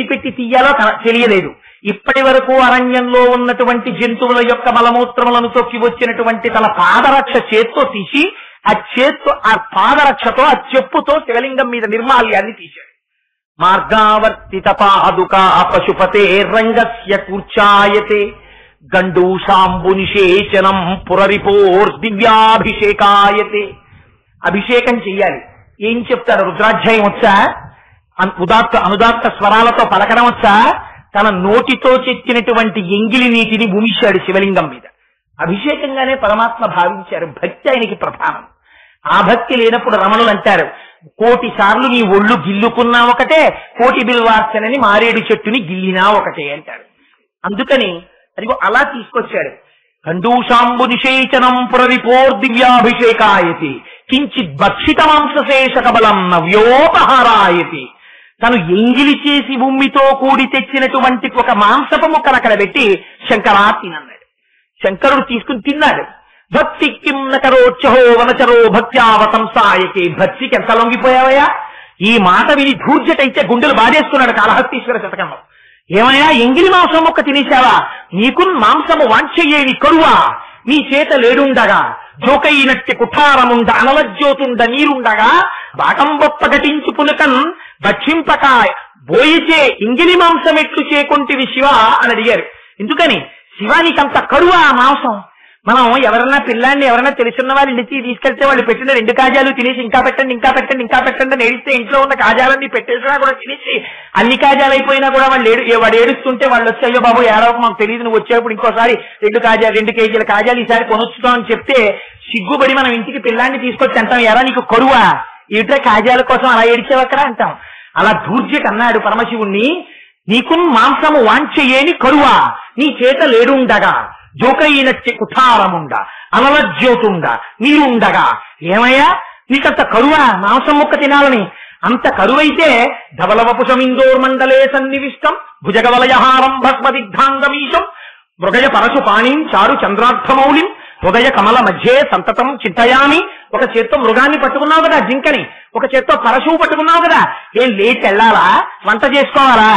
పెట్టి తీయాలో తెలియలేదు. ఇప్పటి వరకు అరణ్యంలో ఉన్నటువంటి జంతువుల యొక్క మలమూత్రములను తొక్కి వచ్చినటువంటి తన పాదరక్ష చేత్తో తీసి ఆ పాదరక్షతో ఆ చెప్పుతో శివలింగం మీద నిర్మాల్యాన్ని తీశాడు. మార్గావర్తిత పాదుకా పశుపతే రంగస్య కూర్చాయతే గండూషాంబు నిషేచనం పురరిపోర్దివ్యాభిషేకాయతే. అభిషేకం చెయ్యాలి. ఏం చెప్తారు? రుద్రాధ్యాయం వచ్చా? అనుదాత్త స్వరాలతో పలకడం వచ్చా? తన నోటితో చెక్కినటువంటి ఎంగిలి నీటిని భూమిశాడు శివలింగం మీద. అభిషేకంగానే పరమాత్మ భావించారు. భక్తి ఆయనకి ప్రధానం. ఆ భక్తి లేనప్పుడు రమణులు అంటారు, 1,000 సార్లు నీ ఒళ్ళు గిల్లుకున్నా ఒకటే, 1,000 బిల్వార్చనని మారేడు చెట్టుని గిల్లినా ఒకటే అంటారు. అందుకని అదిగో అలా తీసుకొచ్చాడు. కండూషాంబు నిషేచనం పురరిపోర్దివ్యాభిషేకాయతి కించిత్ భక్షిత మాంసశేష కబలం నవ్యోపహారాయతి. తను ఎంగిలి చేసి భూమితో కూడి తెచ్చినటువంటి ఒక మాంసపు ముక్కను అక్కడ పెట్టి శంకరా తినన్నాడు. శంకరుడు తీసుకుని తిన్నాడు. భక్తి కిం నకరోత్సహో వనచరో భక్త్యావతంసాయకే. భక్తికి ఎంత లొంగిపోయావయ్యా? ఈ మాట విని ధూర్జటైతే గుండెలు బాధేసుకున్నాడు కాళహస్తీశ్వర శతకంలో. ఏమయ్యా, ఎంగిలి మాంసం ముక్క తినేశావా? నీకు మాంసము వాంఛయ్యేది కరువా? నీ చేత లేడుండగా జోకైనట్టి కుఠారముండ అనలజ్యోతుండ నీరుండగా బాటంబొప్ప ఘటించు పులకన్ భక్షింపక బోయిచే ఇంగిలి మాంసం ఎట్లు చేకొంటివి శివ అని అడిగారు. ఎందుకని? శివానికంత కరువా మాంసం? మనం ఎవరన్నా పిల్లాన్ని ఎవరన్నా తెలుసున్న వాళ్ళు ఇంటికి తీసుకెళ్తే వాళ్ళు పెట్టిన 2 కాజాలు తినేసి ఇంకా పెట్టండి ఇంకా పెట్టండి ఇంకా పెట్టండి అని ఏడిస్తే ఇంట్లో ఉన్న కాజాలన్నీ పెట్టేసినా కూడా తినేసి అన్ని కాజాలు అయిపోయినా కూడా వాడు ఏడుస్తుంటే వాళ్ళు వచ్చి అయ్యో బాబు ఏడవకు మాకు తెలియదు, నువ్వు వచ్చేప్పుడు ఇంకోసారి 2 కేజీల కాజాలు ఈసారి కొనొచ్చుతాం అని చెప్తే సిగ్గుపడి మనం ఇంటికి పిల్లాన్ని తీసుకొచ్చి అంటాం, ఎరా నీకు కరువా? ఇట్లా కాజాల కోసం అలా ఏడిచేవక్కరా అంటాం. అలా ధూర్జట అన్నాడు పరమశివుణ్ణి, నీకు మాంసము వాంఛయేని కరువా? నీ చేత లేడుండగా జోకైనట్టి కుఠారముండ అనలజ్యోతుండ నీరుండగా. ఏమయ్యా, నీకంత కరువా మాంసం ముక్క తినాలని? అంత కరువైతే ధవలవపుషమిందోర్మండలే సన్నివిష్టం భుజగవలయహారం భస్మదిగ్ధాంగమీశం మృగయ పరశు పాణిం చారు చంద్రార్థమౌళిం హృదయ కమల మధ్యే సంతతం చింతయామి. ఒక చేత్తో మృగాన్ని పట్టుకున్నావు కదా, జింకని, ఒక చేత్తో పరశువు పట్టుకున్నావు కదా. ఏం లేచి వెళ్ళాలా? వంట చేసుకోవాలా?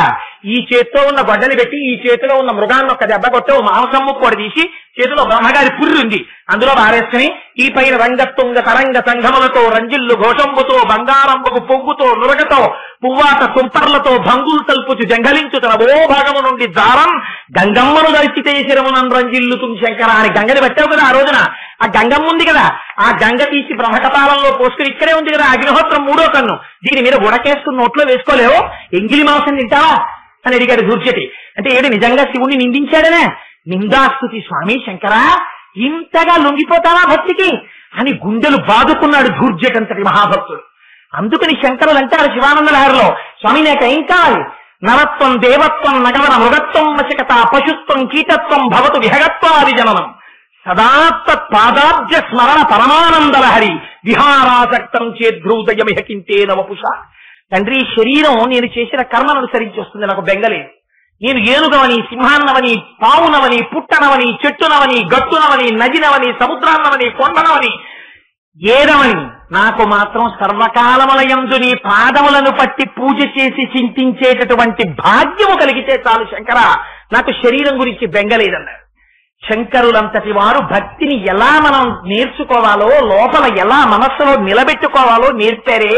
ఈ చేత్తో ఉన్న గొడ్డని పెట్టి ఈ చేతిలో ఉన్న మృగాన్ని ఒక్క దెబ్బ కొట్టి మాంసం ముక్కోడి తీసి చేతిలో బ్రహ్మగారి పుర్రి ఉంది అందులో బారేసుకుని ఈ పైన రంగతుంగ తరంగ సంఘములతో రంజిల్లు ఘోషంబుతో బంగారంబకు పొంగుతో నురగతో పువ్వాట తుంపర్లతో భంగులు తల్పుచు జంఘలించు తన ఓ భాగము నుండి దారం గంగమ్మను దర్శితే శిరమునన్ రంజిల్లుతుం శంకర అని గంగని పెట్టావు కదా ఆ రోజున ఆ గంగమ్మ ఉంది కదా ఆ గంగ తీసి బ్రహ్మకపాలంలో పోసుకుని ఇక్కడే ఉంది కదా అగ్నిహోత్రం మూడో కన్ను దీని మీద ఉడకేసుకుని నోట్లో వేసుకోలేవు ఎంగిలి మాంసం తింటావా అని అడిగాడు ధూర్జటి అంటే ఏడు నిజంగా శివుణ్ణి నిందించాడనే నిందాస్తుతి స్వామి శంకర ఇంతగా లొంగిపోతావా భక్తికి అని గుండెలు బాదుకున్నాడు ధూర్జటి అంతటి మహాభక్తుడు అందుకని శంకరులు అంటారు శివానంద లహరిలో స్వామి నాకేం కావాలి నరత్వం దేవత్వం నగవన మృగత్వం వశకత పశుత్వం కీటత్వం భవతు విహగత్వాది జననం సదాత్తత్ పాదాబ్జ స్మరణ పరమానంద లహరి విహారాసక్తం చేద్రూదయమిహకింతే నవపుష తండ్రి శరీరం నేను చేసిన కర్మను అనుసరించి వస్తుంది నాకు బెంగలేదు నేను ఏనుగవని సింహాన్నవని పావునవని పుట్టనవని చెట్టునవని గట్టునవని నదినవని సముద్రాన్నవని కొండనవని ఏదవని నాకు మాత్రం సర్వకాలములయందు నీ పాదములను పట్టి పూజ చేసి చింతించేటటువంటి భాగ్యము కలిగితే చాలు శంకర నాకు శరీరం గురించి బెంగలేదన్నారు శంకరులంతటి వారు భక్తిని ఎలా మనం నేర్చుకోవాలో లోపల ఎలా మనస్సులో నిలబెట్టుకోవాలో నేర్పారే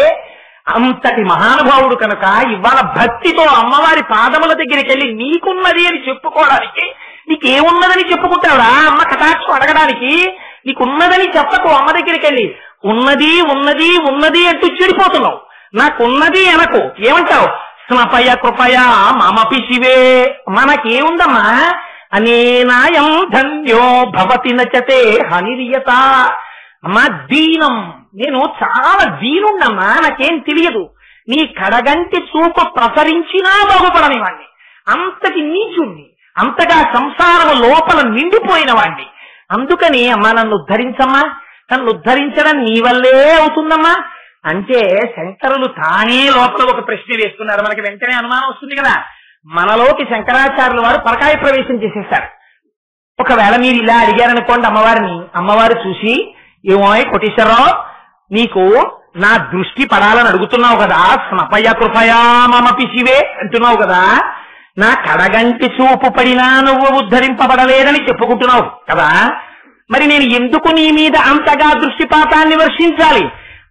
అంతటి మహానుభావుడు కనుక ఇవాళ భక్తితో అమ్మవారి పాదముల దగ్గరికి వెళ్ళి నీకున్నది అని చెప్పుకోవడానికి నీకేమున్నదని చెప్పుకుంటావురా అమ్మ కటాక్షం అడగడానికి నీకున్నదని చెప్పకు అమ్మ దగ్గరికి వెళ్ళి ఉన్నది ఉన్నది ఉన్నది అంటూ చెడిపోతున్నావు నాకున్నది అనకు ఏమంటావు స్నపయ కృపయ మమపి శివే మనకేముందమ్మా అనేనాయం ధన్యో భవతి నచతే హనిరియత అమ్మా దీనం నేను చాలా దీనుండమ్మా నాకేం తెలియదు నీ కడగంటి చూపు ప్రసరించినా బాగుపడని వాణ్ణి అంతటి నీచుణ్ణి అంతగా సంసారము లోపల నిండిపోయిన వాణ్ణి అందుకని అమ్మా నన్ను ఉద్ధరించమ్మా నన్ను ఉద్ధరించడం నీ వల్లే అవుతుందమ్మా అంటే శంకరులు తానే లోపల ఒక ప్రశ్న వేస్తున్నారు మనకి వెంటనే అనుమానం వస్తుంది కదా మనలోకి శంకరాచార్యుల వారు పరకాయ ప్రవేశం చేసేస్తారు ఒకవేళ మీరు ఇలా అడిగారనుకోండి అమ్మవారిని అమ్మవారు చూసి ఏమో కోటేశ్వరరావు నీకు నా దృష్టి పడాలని అడుగుతున్నావు కదా స్నపయ కృపయా మమపి శివే అంటున్నావు కదా నా కడగంటి చూపు పడినా నువ్వు ఉద్ధరింపబడలేదని చెప్పుకుంటున్నావు కదా మరి నేను ఎందుకు నీ మీద అంతగా దృష్టిపాతాన్ని వర్షించాలి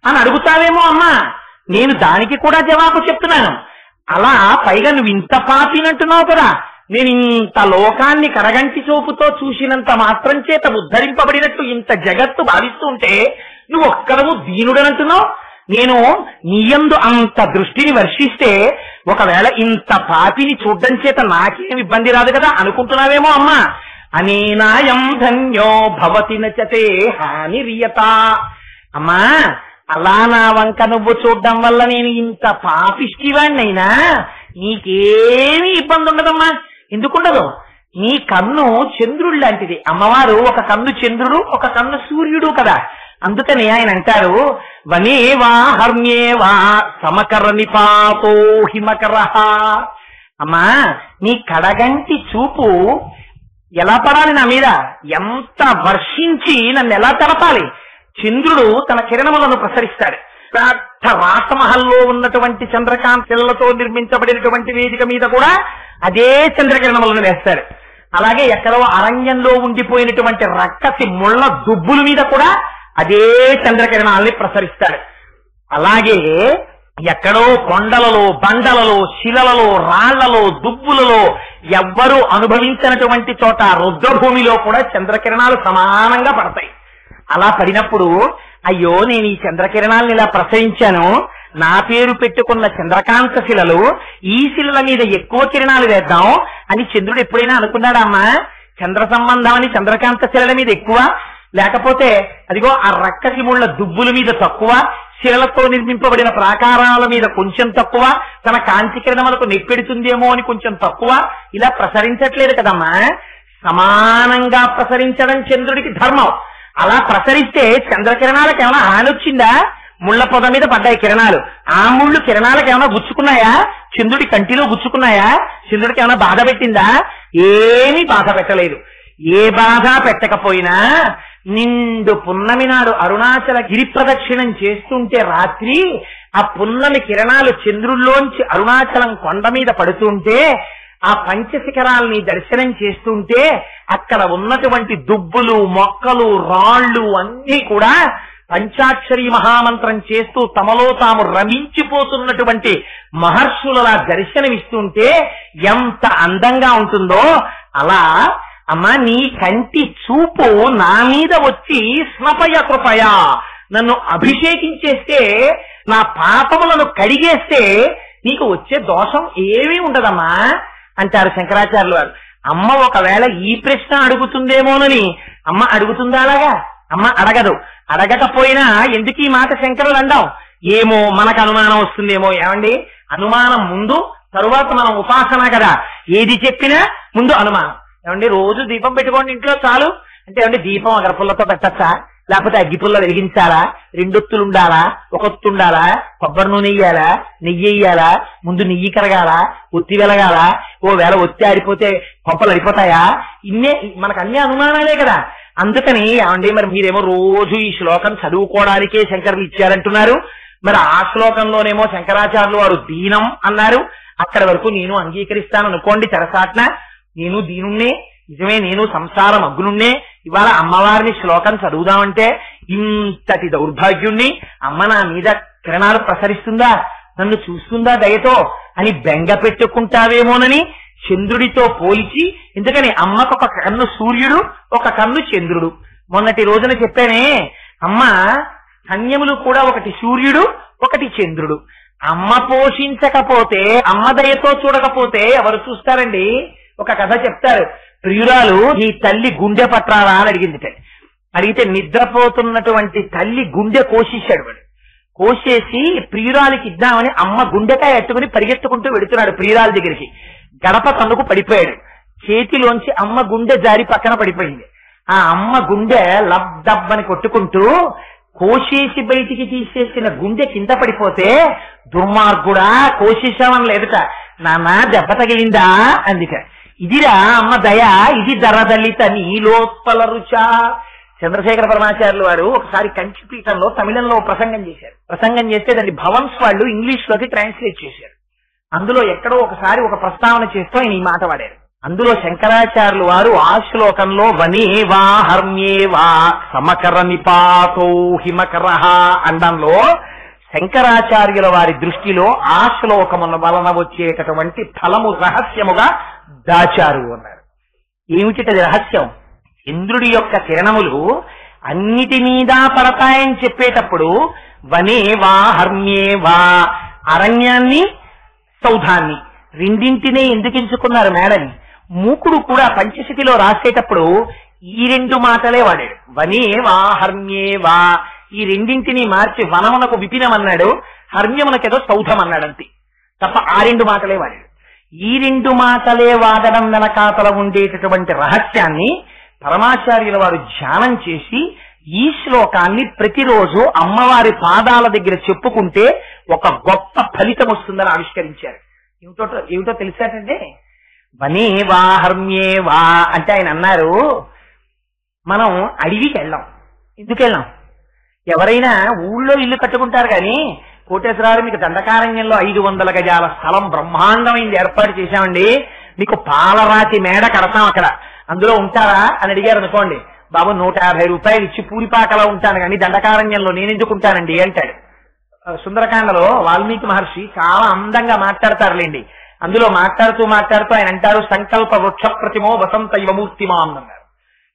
అని అడుగుతావేమో అమ్మా నేను దానికి కూడా జవాబు చెప్తున్నాను అలా పైగా నువ్వు ఇంత పాపినంటున్నావు కదా నేను ఇంత లోకాన్ని కరగంటి చూపుతో చూసినంత మాత్రం చేత ఉద్ధరింపబడినట్టు ఇంత జగత్తు భావిస్తూ ఉంటే నువ్వు ఒక్కడము దీనుడనంటున్నావు నేను నీయందు అంత దృష్టిని వర్షిస్తే ఒకవేళ ఇంత పాపిని చూడడం చేత నాకేం ఇబ్బంది రాదు కదా అనుకుంటున్నావేమో అమ్మా అనేనాయం ధన్యో భవతి నచతే హానిరియత అమ్మా అలా నా వంక నువ్వు చూడడం వల్ల నేను ఇంత పాపిష్టివాణ్ణైనా నీకేమీ ఇబ్బంది ఉండదమ్మా ఎందుకుండదు నీ కన్ను చంద్రుడు లాంటిది అమ్మవారు ఒక కన్ను చంద్రుడు ఒక కన్ను సూర్యుడు కదా అందుకని ఆయన అంటారు వనేవా హర్మ్యేవా సమకర నిపాతో హిమకర అమ్మా నీ కడగంటి చూపు ఎలా పడాలి నా మీద ఎంత వర్షించి నన్ను ఎలా తడపాలి చంద్రుడు తన కిరణములను ప్రసరిస్తాడు పెద్ద రాసమహల్లో ఉన్నటువంటి చంద్రకాంతిలతో నిర్మించబడినటువంటి వేదిక మీద కూడా అదే చంద్రకిరణములను వేస్తాడు అలాగే ఎక్కడో అరణ్యంలో ఉండిపోయినటువంటి రక్కసి ముళ్ళ దుబ్బుల మీద కూడా అదే చంద్రకిరణాలని ప్రసరిస్తాడు అలాగే ఎక్కడో కొండలలో బండలలో శిలలలో రాళ్లలో దుబ్బులలో ఎవ్వరూ అనుభవించినటువంటి చోట రుద్రభూమిలో కూడా చంద్రకిరణాలు సమానంగా పడతాయి అలా పడినప్పుడు అయ్యో నేను ఈ చంద్రకిరణాలను ఇలా ప్రసరించాను నా పేరు పెట్టుకున్న చంద్రకాంత శిలలు ఈ శిలల మీద ఎక్కువ కిరణాలు వేద్దాం అని చంద్రుడు ఎప్పుడైనా అనుకున్నాడమ్మా చంద్ర సంబంధం అని చంద్రకాంత శిలల మీద ఎక్కువ లేకపోతే అదిగో ఆ రక్కసి ముళ్ళ దుబ్బుల మీద తక్కువ శిలలతో నిర్మింపబడిన ప్రాకారాల మీద కొంచెం తక్కువ తన కాంతి కిరణములకు నెప్పెడుతుందేమో అని కొంచెం తక్కువ ఇలా ప్రసరించట్లేదు కదమ్మా సమానంగా ప్రసరించడం చంద్రుడికి ధర్మం అలా ప్రసరిస్తే చంద్రకిరణాలకు ఏమైనా హాని వచ్చిందా ముళ్ల పొద మీద పడ్డాయి కిరణాలు ఆ ముళ్ళు కిరణాలకు ఏమైనా గుచ్చుకున్నాయా చంద్రుడి కంటిలో గుచ్చుకున్నాయా చంద్రుడికి ఏమైనా బాధ పెట్టిందా ఏమీ బాధ పెట్టలేదు ఏ బాధ పెట్టకపోయినా నిండు పున్నమి నాడు అరుణాచల గిరి ప్రదక్షిణం చేస్తుంటే రాత్రి ఆ పున్నమి కిరణాలు చంద్రుల్లోంచి అరుణాచలం కొండ మీద పడుతుంటే ఆ పంచశిఖరాల్ని దర్శనం చేస్తుంటే అక్కడ ఉన్నటువంటి దుబ్బులు మొక్కలు రాళ్లు అన్నీ కూడా పంచాక్షరి మహామంత్రం చేస్తూ తమలో తాము రమించిపోతున్నటువంటి మహర్షులలా దర్శనమిస్తుంటే ఎంత అందంగా ఉంటుందో అలా అమ్మా నీ కంటి చూపు నా మీద వచ్చి స్నపయ కృపయ నన్ను అభిషేకించేస్తే నా పాపములను కడిగేస్తే నీకు వచ్చే దోషం ఏమీ ఉండదమ్మా అంటారు శంకరాచార్యులు వారు. అమ్మ ఒకవేళ ఈ ప్రశ్న అడుగుతుందేమోనని అమ్మ అడుగుతుందా అలాగా? అమ్మ అడగదు. అడగకపోయినా ఎందుకు ఈ మాట శంకరులు అంటాం? ఏమో మనకు అనుమానం వస్తుందేమో. ఏమండి, అనుమానం ముందు తరువాత మనం ఉపాసన కదా. ఏది చెప్పినా ముందు అనుమానం. ఏమండి, రోజు దీపం పెట్టుకోండి ఇంట్లో చాలు అంటే, ఏమండి దీపం అగరపుల్లతో పెట్టచ్చా, లేకపోతే అగ్గిపుల్ల వెలిగించాలా, రెండొత్తులు ఉండాలా, ఒకొత్తు ఉండాలా, కొబ్బరి నూనె వేయాలా, నెయ్యి వేయాలా, ముందు నెయ్యి కరగాల, ఒత్తి వెలగాల, ఓ వేళ ఒత్తి ఆడిపోతే కొప్పలు అడిపోతాయా? ఇన్నే మనకు అన్ని అనుమానాలే కదా. అందుకని ఏమండి మరి మీరేమో రోజు ఈ శ్లోకం చదువుకోవడానికే శంకరులు ఇచ్చారంటున్నారు. మరి ఆ శ్లోకంలోనేమో శంకరాచార్యులు వారు దీనం అన్నారు. అక్కడి వరకు నేను అంగీకరిస్తాను అనుకోండి తెరసాట్న. నేను దీనుణ్ణే, నిజమే నేను సంసారం అగ్నుణ్ణే. ఇవాళ అమ్మవారిని శ్లోకం చదువుదామంటే ఇంతటి దౌర్భాగ్యుణ్ణి, అమ్మ నా మీద కిరణాలు ప్రసరిస్తుందా, నన్ను చూస్తుందా దయతో అని బెంగ పెట్టుకుంటావేమోనని చంద్రుడితో పోల్చి, ఎందుకని అమ్మకు ఒక కన్ను సూర్యుడు, ఒక కన్ను చంద్రుడు. మొన్నటి రోజున చెప్పానే, అమ్మ కన్యములు కూడా ఒకటి సూర్యుడు, ఒకటి చంద్రుడు. అమ్మ పోషించకపోతే, అమ్మ దయతో చూడకపోతే ఎవరు చూస్తారండి? ఒక కథ చెప్తారు. ప్రియురాలు నీ తల్లి గుండె పట్టాలా అని అడిగిందిట. అడిగితే నిద్రపోతున్నటువంటి తల్లి గుండె కోసేశాడు వాడు. కోసేసి ప్రియురాలికి ఇద్దామని అమ్మ గుండెకాయ ఎట్టుకుని పరిగెత్తుకుంటూ వెడుతున్నాడు ప్రియురాలి దగ్గరికి. గడప తన్నుకు పడిపోయాడు. చేతిలోంచి అమ్మ గుండె జారి పక్కన పడిపోయింది. ఆ అమ్మ గుండె లబ్డబ్బని కొట్టుకుంటూ కోసేసి బయటికి తీసేసిన గుండె కింద పడిపోతే, దుర్మార్గుడా కోసేశామని లేదుట, నాన్న దెబ్బ తగిలిందా అందుక. ఇదిరా అమ్మ దయ, ఇది దరదలిత నీలోత్పల రుచా. చంద్రశేఖర పరమాచార్యులు వారు ఒకసారి కంచిపీఠంలో తమిళంలో ప్రసంగం చేశారు. ప్రసంగం చేస్తే దాన్ని భవన్స్ వాళ్ళు ఇంగ్లీష్ లోకి ట్రాన్స్లేట్ చేశారు. అందులో ఎక్కడో ఒకసారి ఒక ప్రస్తావన చేస్తూ ఆయన ఈ మాట వాడారు. అందులో శంకరాచార్యులు వారు ఆ శ్లోకంలో వనేవా హర్మ్యేవా సమకర నిపాతో హిమకరహ అండంలో శంకరాచార్యుల వారి దృష్టిలో ఆ శ్లోకముల వలన వచ్చేటటువంటి ఫలము రహస్యముగా దాచారు అన్నారు. ఏమిటిది రహస్యం? ఇంద్రుడి యొక్క కిరణములు అన్నిటి మీద పడతాయని చెప్పేటప్పుడు వనేవా హర్మ్యేవా, అరణ్యాన్ని సౌధాన్ని రెండింటినే ఎందుకు ఎంచుకున్నారు మేడని? మూకుడు కూడా పంచశతిలో రాసేటప్పుడు ఈ రెండు మాటలే వాడాడు. వనేవా హర్మ్యేవా, ఈ రెండింటినీ మార్చి వనమునకు విపినమన్నాడు, హర్మ్యమునకేదో సౌధం అన్నాడు అంతే తప్ప ఆ రెండు మాటలే వాడాడు. ఈ రెండు మాటలే వాడడం వెనకాతల ఉండేటటువంటి రహస్యాన్ని పరమాచార్యుల వారు ధ్యానం చేసి ఈ శ్లోకాన్ని ప్రతిరోజు అమ్మవారి పాదాల దగ్గర చెప్పుకుంటే ఒక గొప్ప ఫలితం వస్తుందని ఆవిష్కరించారు. ఏమిటో తెలిసాటంటే, వనేవా హర్మ్యేవా అంటే ఆయన అన్నారు, మనం అడవికి వెళ్ళాం. ఎందుకు వెళ్ళాం? ఎవరైనా ఊళ్ళో ఇల్లు కట్టుకుంటారు కానీ, కోటేశ్వరారు మీకు దండకారణ్యంలో 500 గజాల స్థలం బ్రహ్మాండమైంది ఏర్పాటు చేశామండి, మీకు పాలరాతి మేడ కడతాం అక్కడ, అందులో ఉంటారా అని అడిగారు అనుకోండి. బాబు 150 రూపాయలు ఇచ్చి పూరిపాకలో ఉంటాను కానీ దండకారణ్యంలో నేనెందుకు ఉంటానండి అంటాడు. సుందరకాండలో వాల్మీకి మహర్షి చాలా అందంగా మాట్లాడతారులేండి. అందులో మాట్లాడుతూ ఆయన అంటారు, సంకల్ప వృక్ష ప్రతిమో వసంత యువమూర్తిమాన్ అన్నారు,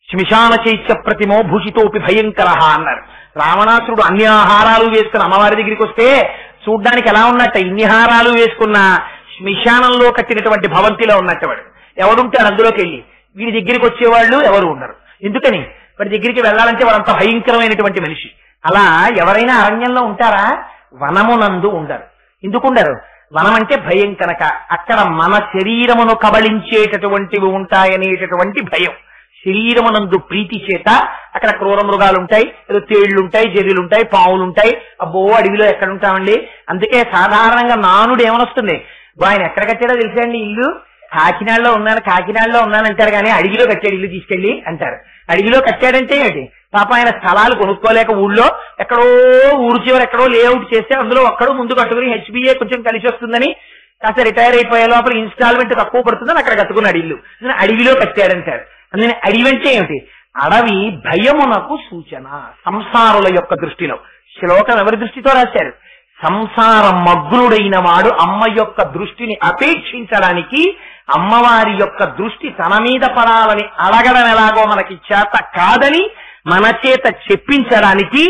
శ్మశాన చైత్య ప్రతిమో భూషితోపి భయంకర అన్నారు. రావణాసురుడు అన్ని ఆహారాలు వేసుకుని అమ్మవారి దగ్గరికి వస్తే చూడ్డానికి ఎలా ఉన్నట్ట, ఇన్ని హారాలు వేసుకున్న శ్మశానంలో కట్టినటువంటి భవంతిలో ఉన్నట్టవాడు. ఎవడుంటాడు అందులోకి వెళ్ళి? వీడి దగ్గరికి వచ్చేవాళ్ళు ఎవరు ఉండరు. ఎందుకని? వాడి దగ్గరికి వెళ్ళాలంటే వాడంత భయంకరమైనటువంటి మనిషి. అలా ఎవరైనా అరణ్యంలో ఉంటారా? వనమునందు ఉండరు. ఎందుకుండరు? వనం అంటే భయం కనుక. అక్కడ మన శరీరమును కబళించేటటువంటివి ఉంటాయనేటటువంటి భయం. శరీరమునందు ప్రీతి చేత అక్కడ క్రూర మృగాలుంటాయి, ఏదో తేళ్లుంటాయి, జర్రీలుంటాయి, పావులుంటాయి. అబ్బో అడవిలో ఎక్కడుంటామండి. అందుకే సాధారణంగా నానుడు ఏమనొస్తుంది, ఆయన ఎక్కడ కట్టాడో తెలుసండి ఇల్లు, కాకినాడలో ఉన్నాను అంటారు కానీ అడవిలో కట్టాడు ఇల్లు తీసుకెళ్లి అంటారు. అడవిలో కట్టాడంటే ఏంటి? పాప ఆయన స్థలాలు కొనుక్కోలేక ఊళ్ళో ఎక్కడో ఊరు చివరి ఎక్కడో లేఅవుట్ చేస్తే అందులో ఒక్కడో ముందు కట్టుకుని హెచ్బిఏ కొంచెం కలిసి వస్తుందని కాస్త రిటైర్ అయిపోయే లోపల ఇన్స్టాల్మెంట్ తక్కువ పడుతుందని అక్కడ కట్టుకున్నాడు ఇల్లు. అడవిలో కట్టాడంటారు. అందుకని అడవి అంటే ఏమిటి? అడవి భయమునకు సూచన. సంసారుల యొక్క దృష్టిలో. శ్లోకం ఎవరి దృష్టితో రాశారు? సంసార మగ్నుడైన వాడు అమ్మ యొక్క దృష్టిని అపేక్షించడానికి, అమ్మవారి యొక్క దృష్టి తన మీద పడాలని అడగడం ఎలాగో మనకి చేత కాదని మన చేత చెప్పించడానికి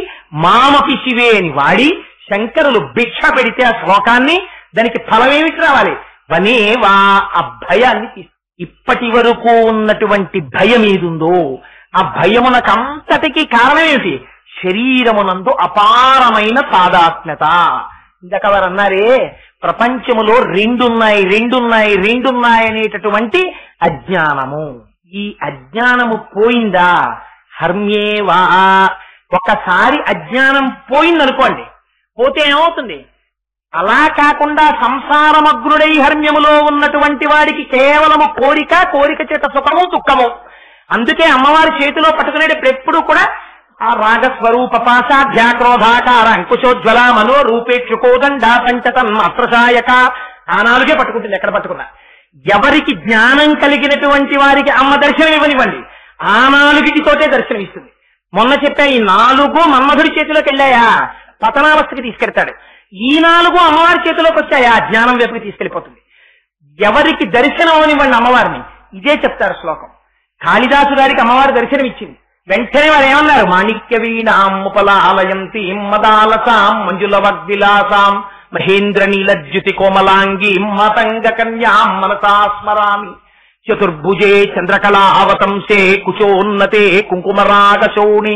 మామకి శివే అని వాడి శంకరులు భిక్ష పెడితే ఆ శ్లోకాన్ని దానికి ఫలమేమిటి రావాలి? వనేవా ఆ భయాన్ని. ఇప్పటి వరకు ఉన్నటువంటి భయం ఏదుందో ఆ భయమునకంతటికీ కారణమేమిటి? శరీరమునందు అపారమైన తాదాత్మ్యత. ఇందాక వారు అన్నారే ప్రపంచములో రెండున్నాయి అనేటటువంటి అజ్ఞానము. ఈ అజ్ఞానము పోయిందా? హర్మ్యేవా. ఒకసారి అజ్ఞానం పోయిందనుకోండి, పోతే ఏమవుతుంది? అలా కాకుండా సంసారమగ్నుడై హర్మ్యములో ఉన్నటువంటి వాడికి కేవలము కోరిక చేత సుఖము దుఃఖము. అందుకే అమ్మవారి చేతిలో పట్టుకునేటప్పుడు ఎప్పుడు కూడా ఆ రాగస్వరూప పాశాధ్యాక్రోధాకార అంకుశోజ్వల మనో రూపేక్షుకోదండ పంచతన్మాత్రసాయక ఆ నాలుగే పట్టుకుంటుంది ఎక్కడ పట్టుకున్నా. ఎవరికి జ్ఞానం కలిగినటువంటి వారికి అమ్మ దర్శనం ఇవ్వనివ్వండి, ఆ నాలుగిటితోటే దర్శనం ఇస్తుంది. మొన్న చెప్పా ఈ 4 మన్మధుడి చేతిలోకి వెళ్ళాయా పతనావస్థకి తీసుకెళ్తాడు. ఈ 4 అమ్మవారి చేతిలోకి వచ్చాయా జ్ఞానం వైపుకి తీసుకెళ్లిపోతుంది. ఎవరికి దర్శనం అవనివ్వండి అమ్మవారిని, ఇదే చెప్తారు శ్లోకం. కాళిదాసు గారికి అమ్మవారి దర్శనం ఇచ్చింది. వెంటనే వారు ఏమన్నారు? మాణిక్య వీణాం ముపలాలయంతి మదాలసాం మంజుల వగ్విలాసాం మహేంద్ర నీలజ్యుతి కోమలాంగి మతంగ కన్యాం మనసా స్మరామి చతుర్భుజే చంద్రకళావతంసే కుచోన్నతే కుంకుమరాగశోణి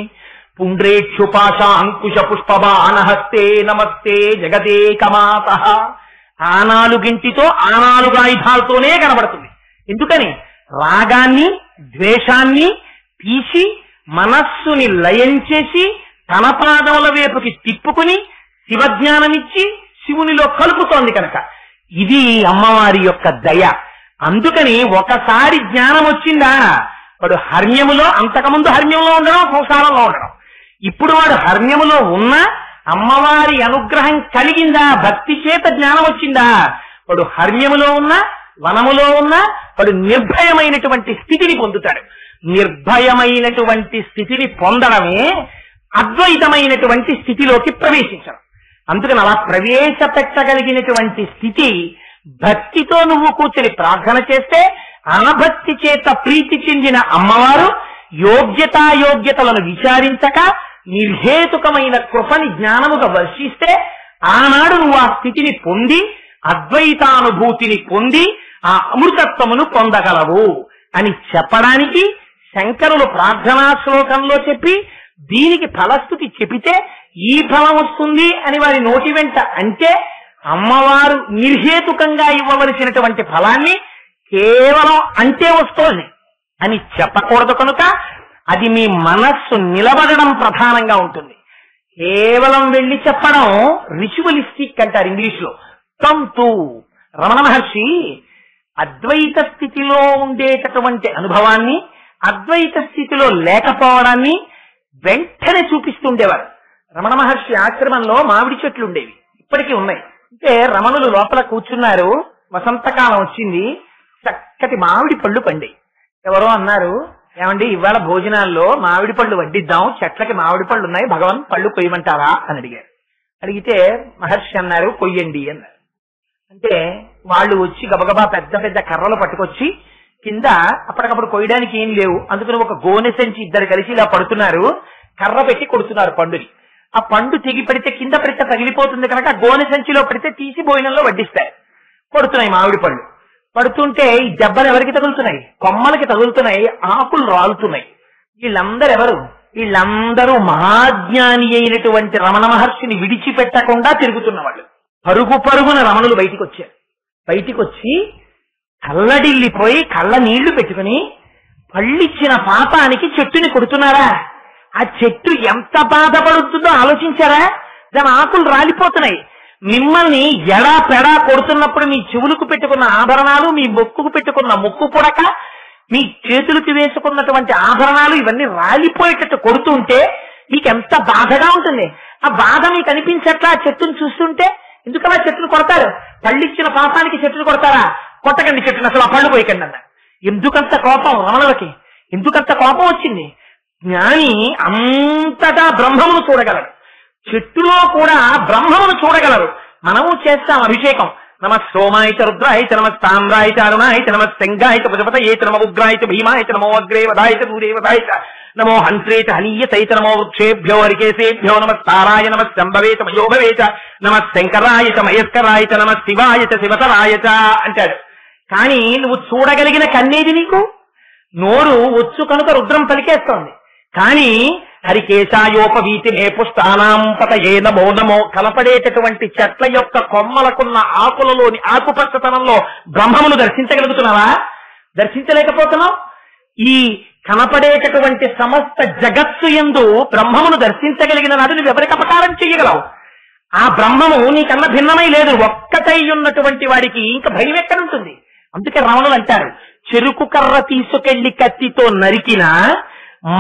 పుండ్రేక్షు పాశాంకుశ పుష్పబాణహస్తే నమస్తే జగదేకమాత. ఆ 4 ఆ 4 ఆయుధాలతోనే కనబడుతుంది. ఎందుకని? రాగాన్ని ద్వేషాన్ని తీసి మనస్సుని లయం చేసి తన పాదముల వైపుకి తిప్పుకుని శివజ్ఞానమిచ్చి శివునిలో కలుపుతోంది కనుక ఇది అమ్మవారి యొక్క దయ. అందుకని ఒకసారి జ్ఞానం వచ్చిందా వాడు హర్మ్యములో, అంతకుముందు హర్మ్యంలో ఉండడం సంసారంలో ఉండడం, ఇప్పుడు వాడు హర్మ్యములో ఉన్న అమ్మవారి అనుగ్రహం కలిగిందా, భక్తి చేత జ్ఞానం వచ్చిందా, వాడు హర్మ్యములో ఉన్న వనములో ఉన్న వాడు నిర్భయమైనటువంటి స్థితిని పొందుతాడు. నిర్భయమైనటువంటి స్థితిని పొందడమే అద్వైతమైనటువంటి స్థితిలోకి ప్రవేశించడం. అందుకని అలా ప్రవేశపెట్టగలిగినటువంటి స్థితి భక్తితో నువ్వు కూర్చొని ప్రార్థన చేస్తే ఆ భక్తి చేత ప్రీతి చెందిన అమ్మవారు యోగ్యతాయోగ్యతలను విచారించక నిర్హేతుకమైన కృపని జ్ఞానముగా వర్షిస్తే ఆనాడు నువ్వు ఆ స్థితిని పొంది అద్వైతానుభూతిని పొంది ఆ అమృతత్వమును పొందగలవు అని చెప్పడానికి శంకరులు ప్రార్థనా శ్లోకంలో చెప్పి దీనికి ఫలస్థుతి చెబితే ఈ ఫలం వస్తుంది అని వారి నోటి వెంట అంటే అమ్మవారు నిర్హేతుకంగా ఇవ్వవలసినటువంటి ఫలాన్ని కేవలం అంటే వస్తోంది అని చెప్పకూడదు కనుక అది మీ మనస్సు నిలబడడం ప్రధానంగా ఉంటుంది. కేవలం వెళ్లి చెప్పడం రిచువలిస్టిక్ అంటారు ఇంగ్లీష్ లో. తంతు రమణ మహర్షి అద్వైత స్థితిలో ఉండేటటువంటి అనుభవాన్ని అద్వైత స్థితిలో లేకపోవడాన్ని వెంటనే చూపిస్తుండేవారు. రమణ మహర్షి ఆశ్రమంలో మామిడి చెట్లు ఉండేవి, ఇప్పటికీ ఉన్నాయి. అంటే రమణులు లోపల కూర్చున్నారు, వసంతకాలం వచ్చింది, చక్కటి మామిడి పళ్ళు పండాయి. ఎవరో అన్నారు, ఏమండి ఇవాళ భోజనాల్లో మామిడి పళ్ళు వడ్డిద్దాం, చెట్లకి మామిడి పళ్ళు ఉన్నాయి, భగవాన్ పళ్ళు కొయ్యమంటారా అని అడిగారు. అడిగితే మహర్షి అన్నారు కొయ్యండి అన్నారు. అంటే వాళ్ళు వచ్చి గబగబా పెద్ద పెద్ద కర్రలు పట్టుకొచ్చి కింద అప్పటికప్పుడు కొయ్యడానికి ఏం లేవు, అందుకని ఒక గోనె సంచి ఇద్దరు కలిసి ఇలా పడుతున్నారు, కర్ర పెట్టి కొడుతున్నారు పండుని. ఆ పండు తెగి పడితే కింద పడితే తగిలిపోతుంది కనుక గోనె సంచిలో పడితే తీసి భోజనంలో వడ్డిస్తారు. పడుతున్నాయి మామిడి పళ్ళు. పడుతుంటే ఈ దెబ్బలు ఎవరికి తగులుతున్నాయి? కొమ్మలకి తగులుతున్నాయి, ఆకులు రాలుతున్నాయి. వీళ్ళందరూ ఎవరు? వీళ్ళందరూ మహాజ్ఞాని అయినటువంటి రమణ మహర్షిని విడిచిపెట్టకుండా తిరుగుతున్న వాళ్ళు. పరుగు పరుగున రమణులు బయటికి వచ్చారు. బయటికి వచ్చి కళ్ళడిల్లిపోయి కళ్ళ నీళ్లు పెట్టుకుని పళ్ళిచ్చిన పాపానికి చెట్టుని కొడుతున్నారా? ఆ చెట్టు ఎంత బాధపడుతుందో ఆలోచించారా? దాని ఆకులు రాలిపోతున్నాయి. మిమ్మల్ని ఎడా పెడా కొడుతున్నప్పుడు మీ చెవులకు పెట్టుకున్న ఆభరణాలు, మీ మొక్కుకు పెట్టుకున్న ముక్కు పుడక మీ చేతులకి వేసుకున్నటువంటి ఆభరణాలు ఇవన్నీ రాలిపోయేటట్టు కొడుతూ ఉంటే మీకు ఎంత బాధగా ఉంటుంది. ఆ బాధ మీకు అనిపించట్లా చెట్టును చూస్తుంటే? ఎందుకలా చెట్టును కొడతారు? పళ్ళిచ్చిన పాపానికి చెట్టును కొడతారా? కొట్టకండి చెట్టును, అసలు ఆ పళ్ళు పోయకండి అన్నారు. ఎందుకంత కోపం రమణులకి? ఎందుకంత కోపం వచ్చింది? జ్ఞాని అంతటా బ్రహ్మమును చూడగలరు, చెట్టులో కూడా బ్రహ్మమును చూడగలరు. మనము చేస్తాం అభిషేకం. నమ సోమాయ చ రుద్రాయ చ నమ తామ్రాయ చ అరుణాయ చ నమ శంగాయ చ పశుపతయే చ నమ ఉగ్రాయ చ భీమాయ చ నమో అగ్రే వదాయ చ దూరే వదాయ చ నమో హంత్రే చ హనీయతై చ నమో వృక్షేభ్యో హరికేశేభ్యో నమ తారాయ నమ శంభవే చ మయోభవే చ నమ శంకరాయ చ మహేశ్వరాయ చ నమ శివాయ చ శివతరాయ చ అంటాడు. కానీ నువ్వు చూడగలిగిన కన్నేది నీకు? నోరు వచ్చు కనుక రుద్రం పలికేస్తోంది. కానీ హరికేశాయోపవీతి మే పుష్టానాం పతయే నమో నమో కనపడేటటువంటి చెట్ల యొక్క కొమ్మలకున్న ఆకులలోని ఆకుపచ్చతనంలో బ్రహ్మమును దర్శించగలుగుతున్నావా? దర్శించలేకపోతున్నావు. ఈ కనపడేటటువంటి సమస్త జగత్తు యందు బ్రహ్మమును దర్శించగలిగిన నాడు నువ్వు ఎవరికి అపకారం చెయ్యగలవు? ఆ బ్రహ్మము నీకన్నా భిన్నమై లేదు. ఒక్కటై ఉన్నటువంటి వాడికి ఇంకా భయం ఎక్కడుంటుంది? అందుకే రమణులు అంటారు, చెరుకు కర్ర తీసుకెళ్లి కత్తితో నరికినా,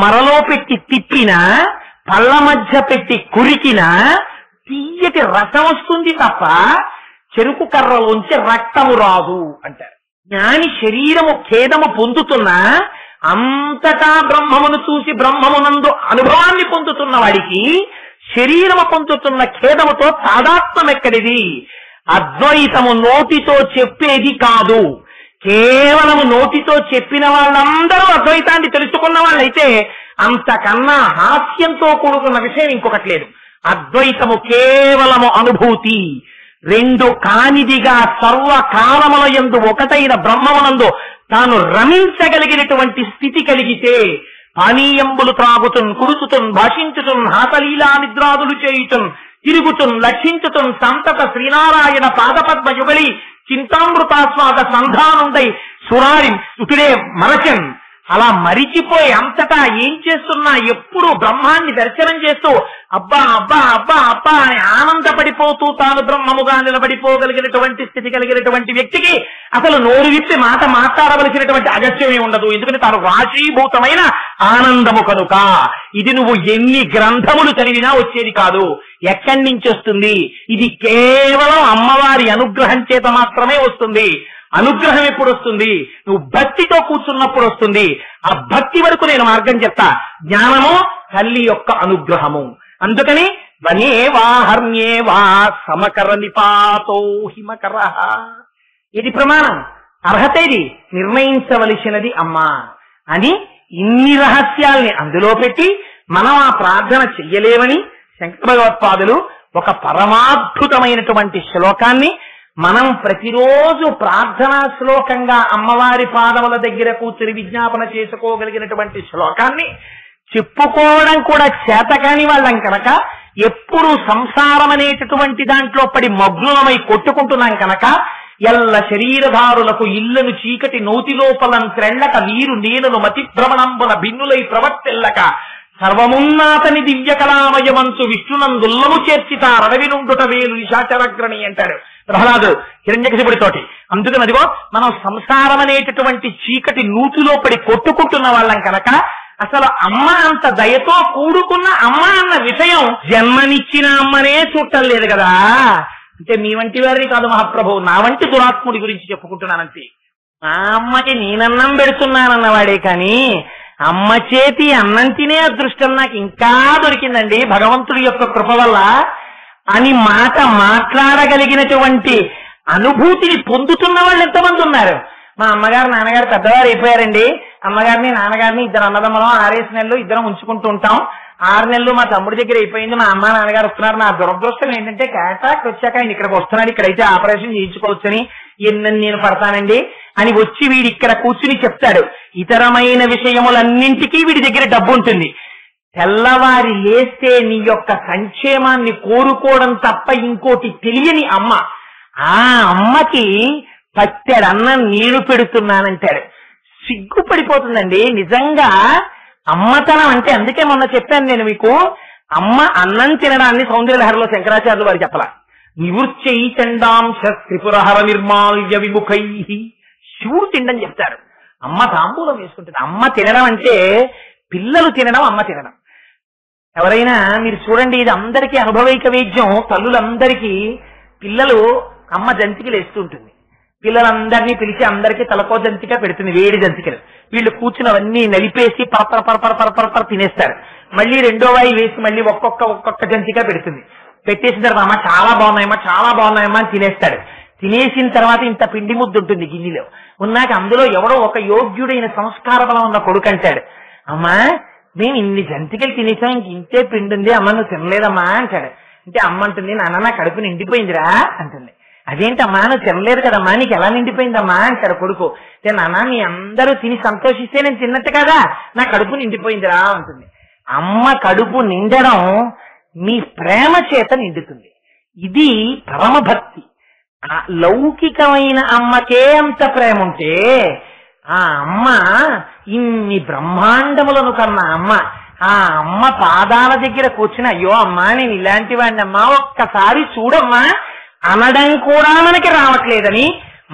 మరలో పెట్టి తిప్పినా, పళ్ళ మధ్య పెట్టి కురికినా తీయటి రసం వస్తుంది తప్ప చెరుకు కర్రలోంచి రక్తము రాదు అంటారు. జ్ఞాని శరీరము ఖేదము పొందుతున్నా అంతటా బ్రహ్మమును చూసి బ్రహ్మమునందు అనుభవాన్ని పొందుతున్న వాడికి శరీరము పొందుతున్న ఖేదముతో తాదాత్మ్యం ఎక్కడిది? అద్వైతము నోటితో చెప్పేది కాదు. కేవలము నోటితో చెప్పిన వాళ్ళందరూ అద్వైతాన్ని తెలుసుకున్న వాళ్ళైతే అంతకన్నా హాస్యంతో కూడుకున్న విషయం ఇంకొకటి లేదు. అద్వైతము కేవలము అనుభూతి. రెండు కానిదిగా సర్వకాలముల యందు ఒకటైన బ్రహ్మమునందు తాను రమించగలిగినటువంటి స్థితి కలిగితే పానీయంబులు త్రాగుతున్, కుడుచుతున్, భాషించుతున్, హాసలీలా నిద్రాదులు చేయుతున్, తిరుగుతున్, లక్షించుతున్, సంతత శ్రీనారాయణ పాదపద్మ యుగలి చింతామృతాస్వాద సంధానుండై సురారి సుతుడే మరచన్. అలా మరిచిపోయి అంతటా ఏం చేస్తున్నా ఎప్పుడు బ్రహ్మాన్ని దర్శనం చేస్తూ అబ్బా అబ్బా అబ్బా అబ్బా అని ఆనందపడిపోతూ తాను బ్రహ్మముగా నిలబడిపోగలిగినటువంటి స్థితి కలిగినటువంటి వ్యక్తికి అసలు నోరు విప్పి మాట మాట్లాడవలసినటువంటి అగత్యమే ఉండదు. ఎందుకంటే తాను రాశీభూతమైన ఆనందము కనుక. ఇది నువ్వు ఎన్ని గ్రంథములు చదివినా వచ్చేది కాదు. ఎక్కడి నుంచి వస్తుంది? ఇది కేవలం అమ్మవారి అనుగ్రహం చేత మాత్రమే వస్తుంది. అనుగ్రహం ఎప్పుడు వస్తుంది? నువ్వు భక్తితో కూర్చున్నప్పుడు వస్తుంది. ఆ భక్తి వరకు నేను మార్గం చెప్తా. జ్ఞానము తల్లి యొక్క అనుగ్రహము. అందుకని వనేవా హర్మ్యేవా సమకర నిపాతో హిమకర. ఇది ప్రమాణం. అర్హత ఇది నిర్ణయించవలసినది అమ్మా అని ఇన్ని రహస్యాల్ని అందులో పెట్టి మనం ఆ ప్రార్థన చెయ్యలేమని శంకర భగవత్పాదులు ఒక పరమాద్భుతమైనటువంటి శ్లోకాన్ని మనం ప్రతిరోజు ప్రార్థనా శ్లోకంగా అమ్మవారి పాదముల దగ్గర కూర్చుని విజ్ఞాపన చేసుకోగలిగినటువంటి శ్లోకాన్ని చెప్పుకోవడం కూడా చేతకాని వాళ్ళం కనుక, ఎప్పుడు సంసారం అనేటటువంటి దాంట్లో పడి మగ్నులమై కొట్టుకుంటున్నాం కనుక, ఎల్ల శరీరధారులకు ఇళ్లను చీకటి నోతి లోపలం త్రెండక నీరు నేనును మతి భ్రమణంబున భిన్నులై ప్రవర్తిల్లక సర్వమున్నాతని దివ్య కళామయమంచు విష్ణునందుల్లము చేర్చితారడవి నుండుట వేలు నిశాచరగ్రణి అంటాడు ప్రహ్లాదు హిరణ్యకశిపుడితోటి. అందుకని అదిగో మనం సంసారం అనేటటువంటి చీకటి నూతిలో పడి కొట్టుకుంటున్న వాళ్ళం కనుక, అసలు అమ్మ అంత దయతో కూడుకున్న అమ్మ అన్న విషయం జన్మనిచ్చిన అమ్మనే చూడటం లేదు కదా. అంటే మీ వంటి వారిని కాదు మహాప్రభు, నా వంటి దురాత్ముడి గురించి చెప్పుకుంటున్నానంతే. మా అమ్మకి నేనన్నం పెడుతున్నానన్నవాడే కానీ అమ్మ చేతి అన్నం తినే అదృష్టం నాకు ఇంకా దొరికిందండి భగవంతుడి యొక్క కృప వల్ల అని మాట మాట్లాడగలిగినటువంటి అనుభూతిని పొందుతున్న వాళ్ళు ఎంతమంది ఉన్నారు. మా అమ్మగారు నాన్నగారు పెద్దవారు అయిపోయారండి. అమ్మగారిని నాన్నగారిని ఇద్దరు అన్నదమ్మలం 6 నెలలు ఇద్దరం ఉంచుకుంటూ ఉంటాం. 6 నెలలు మా తమ్ముడి దగ్గర అయిపోయింది. మా అమ్మ నాన్నగారు వస్తున్నారు. నా దురదృష్టం ఏంటంటే క్యాటాక్ వచ్చాక ఆయన ఇక్కడికి వస్తున్నాడు, ఇక్కడైతే ఆపరేషన్ చేయించుకోవచ్చని ఎన్నని నేను పడతానండి అని వచ్చి వీడి ఇక్కడ కూర్చుని చెప్తాడు. ఇతరమైన విషయములన్నింటికీ వీడి దగ్గర డబ్బు ఉంటుంది. తెల్లవారి లేస్తే నీ యొక్క సంక్షేమాన్ని కోరుకోవడం తప్ప ఇంకోటి తెలియని అమ్మ. ఆ అమ్మకి పట్టెడన్నం నేను పెడుతున్నానంటాడు. సిగ్గుపడిపోతుందండి నిజంగా అమ్మతనం అంటే. అందుకే మొన్న చెప్పాను నేను మీకు, అమ్మ అన్నం తినడాన్ని సౌందర్యలహరిలో శంకరాచార్యులు వారు చెప్పలా. నివృత్యై చండాంశ త్రిపురహర నిర్మాల్య విముఖై. శివుడు తిండని చెప్తారు. అమ్మ తాంబూలం వేసుకుంటుంది. అమ్మ తినడం అంటే పిల్లలు తినడం, అమ్మ తినడం. ఎవరైనా మీరు చూడండి, ఇది అందరికీ అనుభవైక వేద్యం. తల్లులందరికీ పిల్లలు అమ్మ జంతికలు వేస్తూ ఉంటుంది. పిల్లలందరినీ పిలిచి అందరికీ తలకో జంతిక పెడుతుంది, వేడి జంతికలు. వీళ్ళు కూర్చుని అవన్నీ నలిపేసి పరపర పరపర పరపర పర తినేస్తారు. మళ్ళీ రెండో వాయి వేసి మళ్ళీ ఒక్కొక్క జంతిక పెడుతుంది. పెట్టేసిన తర్వాత అమ్మ చాలా బాగున్నాయమ్మా, చాలా బాగున్నాయమ్మా అని తినేస్తాడు. తినేసిన తర్వాత ఇంత పిండి ముద్దు ఉంటుంది గిన్నెలో. ఉన్నాక అందులో ఎవడో ఒక యోగ్యుడైన సంస్కార బలం ఉన్న కొడుకు అంటాడు, అమ్మా మేము ఇన్ని జంతికలు తినేసాం, ఇంక ఇంతే పిండి ఉంది, అమ్మ నువ్వు తినలేదమ్మా అంటాడు. అంటే అమ్మ అంటుంది, నాన్న నా కడుపు నిండిపోయిందిరా అంటుంది. అదేంటమ్మా నువ్వు తినలేదు కదమ్మా, నీకు ఎలా నిండిపోయిందమ్మా అంటాడు కొడుకు. నాన్న మీ అందరూ తిని సంతోషిస్తే నేను తిన్నట్టు కదా, నా కడుపు నిండిపోయిందిరా అంటుంది. అమ్మ కడుపు నిండడం మీ ప్రేమ చేత నిండుతుంది. ఇది పరమభక్తి. ఆ లౌకికమైన అమ్మకే అంత ప్రేమ ఉంటే ఆ అమ్మ ఇన్ని బ్రహ్మాండములను కన్నా అమ్మ, ఆ అమ్మ పాదాల దగ్గర కూర్చుని అయ్యో అమ్మా నేను ఇలాంటి వాడిని అమ్మా ఒక్కసారి చూడమ్మా అనడం కూడా మనకి రావట్లేదని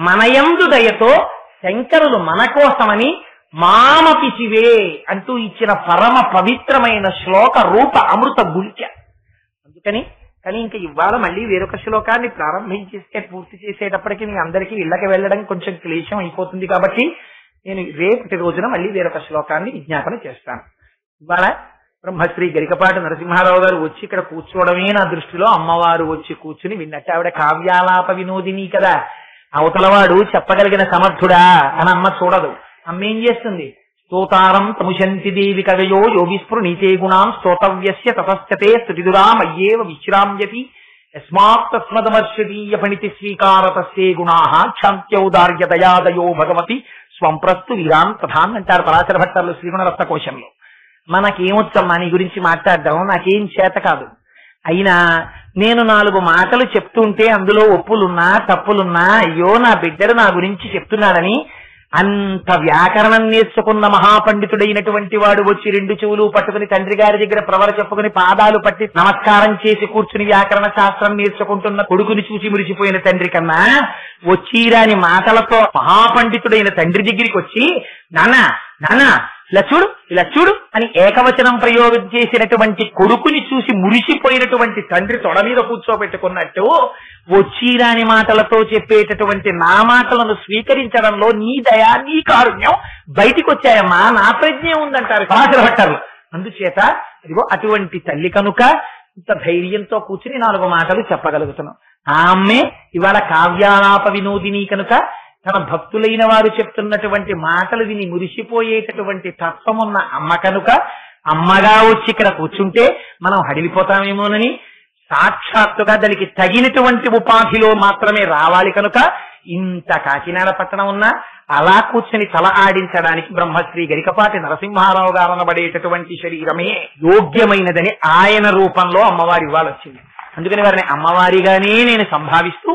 మనయందు దయతో శంకరులు మన కోసమని మామపిచివే అంటూ ఇచ్చిన పరమ పవిత్రమైన శ్లోక రూప అమృత గుల్చ. అందుకని కానీ ఇంకా ఇవాళ మళ్ళీ వేరొక శ్లోకాన్ని ప్రారంభించేస్తే పూర్తి చేసేటప్పటికి మీ అందరికీ ఇళ్ళకి వెళ్ళడం కొంచెం క్లేశం అయిపోతుంది. కాబట్టి నేను రేపటి రోజున మళ్ళీ వేరొక శ్లోకాన్ని విజ్ఞాపన చేస్తాను. ఇవాళ బ్రహ్మశ్రీ గరికపాటి నరసింహారావు గారు వచ్చి ఇక్కడ కూర్చోవడమే నా దృష్టిలో అమ్మవారు వచ్చి కూర్చుని విన్నట్టు. ఆవిడ కావ్యాలాప వినోదిని కదా, అవతలవాడు చెప్పగలిగిన సమర్థుడా అని అమ్మ చూడదు. అమ్మ ఏం చేస్తుంది, స్తోతారం తముశంతి దేవి కవయో యోగిస్పృ నీతే గుణాం స్తోతవ్యస్య తతశ్చతే స్తుతిదురా మయ్యేవ విశ్రామ్యతి యస్మాత్ తస్మదమర్షదీయ ఫణితి స్వీకారతస్యే గుణాః క్షాంత్యౌదార్య దయాదయో భగవతి స్వం ప్రస్తు వీరాన్ ప్రధాన్ అంటారు పరాశర భట్టర్లు శ్రీగుణరత్న కోశంలో. మనకేమొచ్చమ్మా నీ గురించి మాట్లాడడం, నాకేం చేత కాదు. అయినా నేను 4 మాటలు చెప్తుంటే అందులో ఒప్పులున్నా తప్పులున్నా అయ్యో నా బిడ్డడు నా గురించి చెప్తున్నాడని అంత వ్యాకరణం నేర్చుకున్న మహాపండితుడైనటువంటి వాడు వచ్చి 2 చెవులు పట్టుకుని తండ్రి గారి దగ్గర ప్రవర చెప్పుకుని పాదాలు పట్టి నమస్కారం చేసి కూర్చుని వ్యాకరణ శాస్త్రం నేర్చుకుంటున్న కొడుకుని చూసి మురిసిపోయిన తండ్రి కన్నా వచ్చిరాని మాటలతో మహాపండితుడైన తండ్రి దగ్గరికి వచ్చి నాన్న నాన్న ఇలా చూడు అని ఏకవచనం ప్రయోగం చేసినటువంటి కొడుకుని చూసి మురిసిపోయినటువంటి తండ్రి తొడ మీద కూర్చోబెట్టుకున్నట్టు వచ్చిరాని మాటలతో చెప్పేటటువంటి నా మాటలను స్వీకరించడంలో నీ దయా నీ కారుణ్యం బయటికి వచ్చాయమ్మా, నా ప్రజ్ఞ ఉందంటారు పరాశర భట్టర్లు. అందుచేత ఇదిగో అటువంటి తల్లి కనుక ఇంత ధైర్యంతో కూర్చుని 4 మాటలు చెప్పగలుగుతున్నాం. ఆమె ఇవాళ కావ్యాలాప వినోదిని కనుక తన భక్తులైన వారు చెప్తున్నటువంటి మాటలు విని మురిసిపోయేటటువంటి తత్వమున్న అమ్మ కనుక అమ్మగా వచ్చి ఇక్కడ కూర్చుంటే మనం హడిలిపోతామేమోనని సాక్షాత్తుగా దానికి తగినటువంటి ఉపాధిలో మాత్రమే రావాలి కనుక ఇంత కాకినాడ పట్టణం ఉన్నా అలా కూర్చుని తల ఆడించడానికి బ్రహ్మశ్రీ గరికపాటి నరసింహారావు గారు అనబడేటటువంటి శరీరమే యోగ్యమైనదని ఆయన రూపంలో అమ్మవారి ఇవ్వాలొచ్చింది. అందుకని వారిని అమ్మవారిగానే నేను సంభావిస్తూ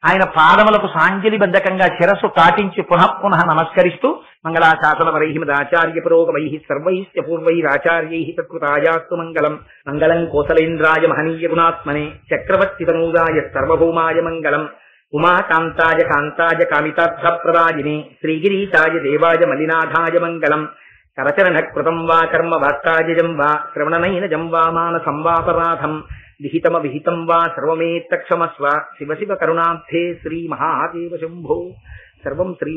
ఆయన పాదములకు సాంజలి బద్ధకంగా శిరస్సు కాటించి పునః నమస్కరిస్తూ మంగళాశాసనవరై మదాచార్య పురోగమై సర్వైశ్చ పూర్వైరాచార్యై తత్కృతాయాస్తు మంగళం. మంగళం కోసలేంద్రాయ మహనీయ గుణాత్మనే చక్రవర్తి తనూజాయ సర్వభౌమాయ మంగళం. ఉమాకాంతాయ కాంతాయ కామితార్థప్రదాయినే శ్రీగిరీశాయ దేవాయ మలినాథాయ మంగళం. కరచరణ కృతం వా కర్మ వాక్కాజం వా శ్రవణనైనజం వా మానసం వాపరాధం విహితమ విహితం వా సర్వమేత్తక్షమస్వ. శివ శివ కరుణాబ్ధే శ్రీ మహాదేవ శంభో. సర్వం శ్రీ